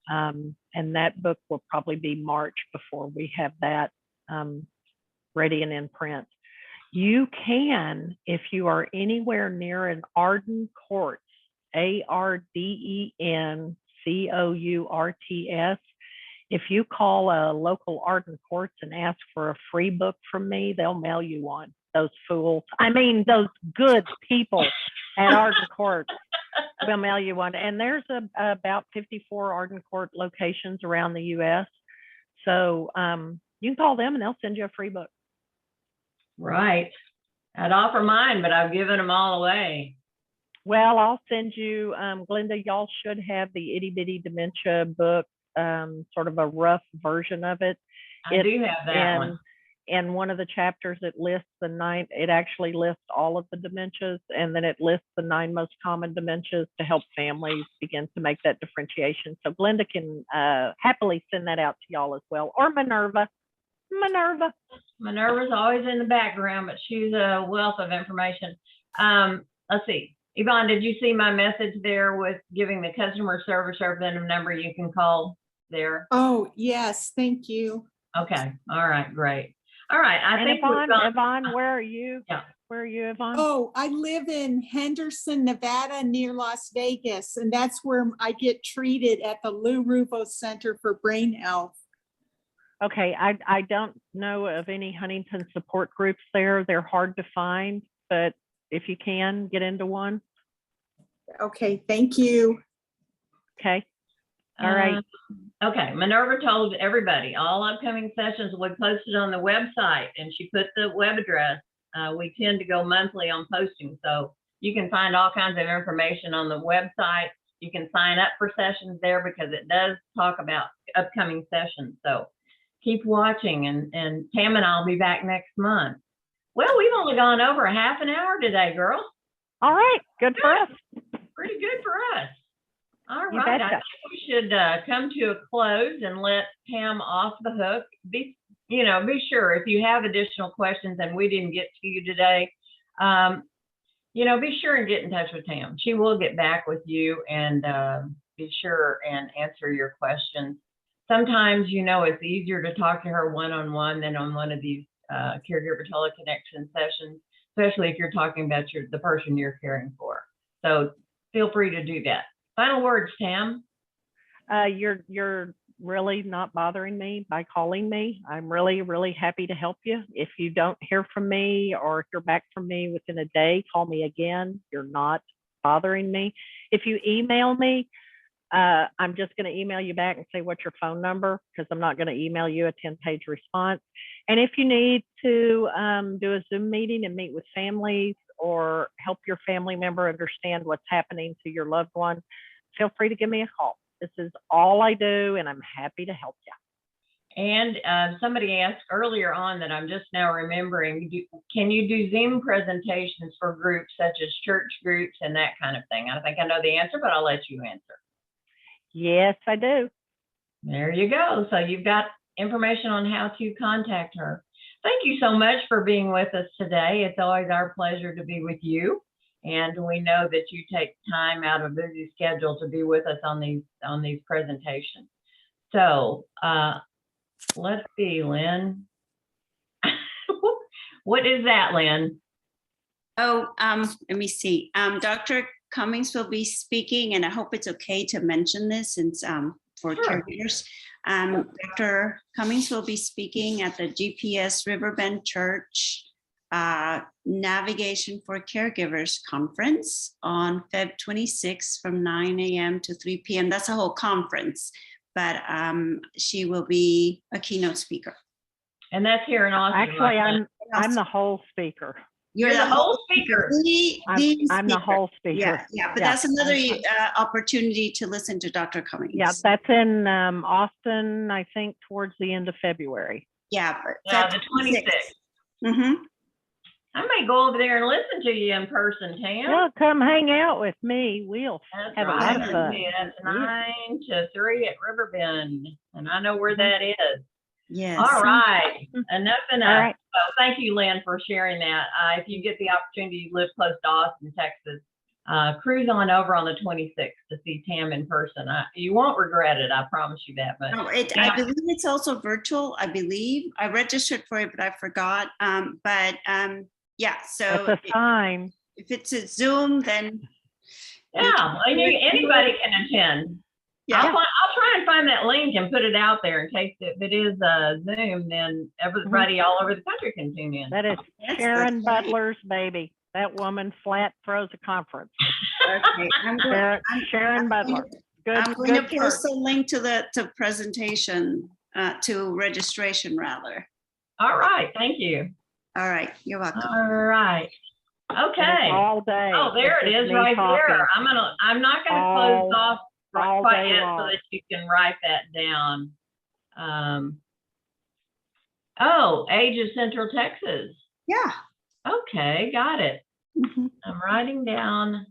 And that book will probably be March before we have that ready and in print. You can, if you are anywhere near an Arden Courts, ARDENCOURTS, if you call a local Arden Courts and ask for a free book from me, they'll mail you one. Those fools. I mean, those good people at Arden Courts will mail you one. And there's about 54 Arden Court locations around the U.S. So you can call them and they'll send you a free book. Right. I'd offer mine, but I've given them all away. Well, I'll send you, Glenda, y'all should have the Itty Bitty Dementia book, sort of a rough version of it. I do have that one. And one of the chapters, it lists it actually lists all of the dementias, and then it lists the 9 most common dementias to help families begin to make that differentiation. So Glenda can happily send that out to y'all as well, or Minerva. Minerva's always in the background, but she's a wealth of information. Let's see. Yvonne, did you see my message there with giving the customer service representative number you can call there? Oh, yes, thank you. Okay. All right, great. All right. I think Yvonne, where are you? Yeah. Where are you, Yvonne? Oh, I live in Henderson, Nevada, near Las Vegas, and that's where I get treated at the Lou Rufo Center for Brain Health. Okay, I don't know of any Huntington support groups there. They're hard to find, but if you can get into one. Okay, thank you. Okay. All right. Okay, Minerva told everybody all upcoming sessions will be posted on the website, and she put the web address. We tend to go monthly on posting, so you can find all kinds of information on the website. You can sign up for sessions there because it does talk about upcoming sessions. So keep watching, and Tam and I'll be back next month. Well, we've only gone over a half an hour today, girls. All right, good for us. Pretty good for us. All You right, I betcha. think we should come to a close and let Tam off the hook. Be sure if you have additional questions and we didn't get to you today, be sure and get in touch with Tam. She will get back with you and be sure and answer your questions. Sometimes, it's easier to talk to her one-on-one than on one of these caregiver teleconnection sessions, especially if you're talking about the person you're caring for. So feel free to do that. Final words, Tam. You're really not bothering me by calling me. I'm really, really happy to help you. If you don't hear from me or hear back from me within a day, call me again. You're not bothering me. If you email me, I'm just going to email you back and say, what's your phone number? Because I'm not going to email you a 10-page response. And if you need to do a Zoom meeting and meet with families or help your family member understand what's happening to your loved one, feel free to give me a call. This is all I do, and I'm happy to help you. And somebody asked earlier on that I'm just now remembering, can you do Zoom presentations for groups such as church groups and that kind of thing? I think I know the answer, but I'll let you answer. Yes, I do. There you go. So you've got information on how to contact her. Thank you so much for being with us today. It's always our pleasure to be with you. And we know that you take time out of a busy schedule to be with us on these presentations. So let's see, Lynn. What is that, Lynn? Oh, let me see. Dr. Cummings will be speaking, and I hope it's okay to mention this since for Sure. caregivers. Dr. Cummings will be speaking at the GPS Riverbend Church Navigation for Caregivers Conference on Feb 26th from 9 a.m. to 3 p.m. That's a whole conference, but she will be a keynote speaker. And that's here in Austin. Actually, right? I'm the whole speaker. You're the whole speaker. I'm the whole speaker. Yeah, but Yeah. that's another opportunity to listen to Dr. Cummings. Yeah, that's in Austin, I think, towards the end of February. Yeah, but Yeah, the 26th. Mm-hmm. I may go over there and listen to you in person, Tam. Yeah, come hang out with me. We'll That's have a right. lot of fun. That's 9 to 3 at Riverbend, and I know where that is. Yes. All right, enough. All right. So thank you, Lynn, for sharing that. If you get the opportunity, you live close to Austin, Texas, cruise on over on the 26th to see Tam in person. You won't regret it. I promise you that much. No, I believe it's also virtual. I believe I registered for it, but I forgot. Yeah. So That's a sign. if it's a Zoom, then Yeah, anybody can attend. yeah. I'll try and find that link and put it out there in case if it is Zoom, then everybody all over the country can tune in. That is Yes, Sharon that's right. Butler's baby. That woman flat throws a conference. Okay. Sharon Butler. Good. I'm going to Good post church. a link to the presentation, to registration rather. All right, thank you. All right, you're welcome. All right. And it's Okay. all day. Oh, there it It's just is me right talking. there. I'm not gonna close off all quite day yet so long. that you can write that down. Oh, Age of Central Texas. Yeah. Okay, got it. Mhm. I'm writing down.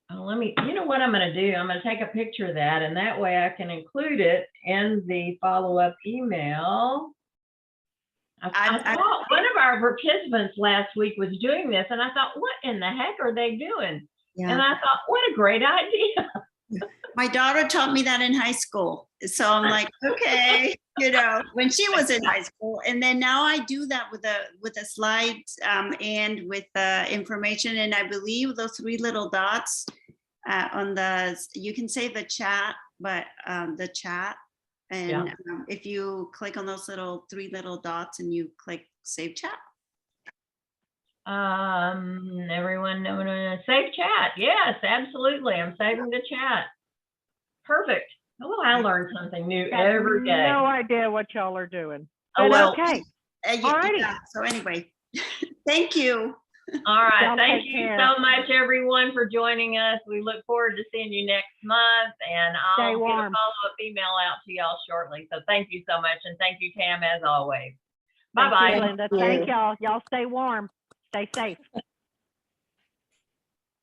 Oh, you know what I'm gonna do? I'm gonna take a picture of that, and that way I can include it in the follow-up email. I thought one of our participants last week was doing this, and I thought, what in the heck are they doing? Yeah. And I thought, what a great idea. My daughter taught me that in high school. So I'm like, okay, when she was in high school. And then now I do that with the slides and with the information. And I believe those 3 little dots you can say the chat, but the chat. And if you click on those 3 little dots and you click save chat. Everyone know save chat. Yes, absolutely. I'm saving the chat. Perfect. Oh, I learned something new every day. No idea what y'all are doing. Oh, But well, okay. Alrighty. Yeah, so anyway, thank you. All right. Y'all Thank take you care. so much, everyone, for joining us. We look forward to seeing you next month, and I'll Stay get a warm. follow-up email out to y'all shortly. So thank you so much, and thank you, Tam, as always. Thank you, Bye-bye. Linda. Thank y'all. Y'all stay warm. Stay safe.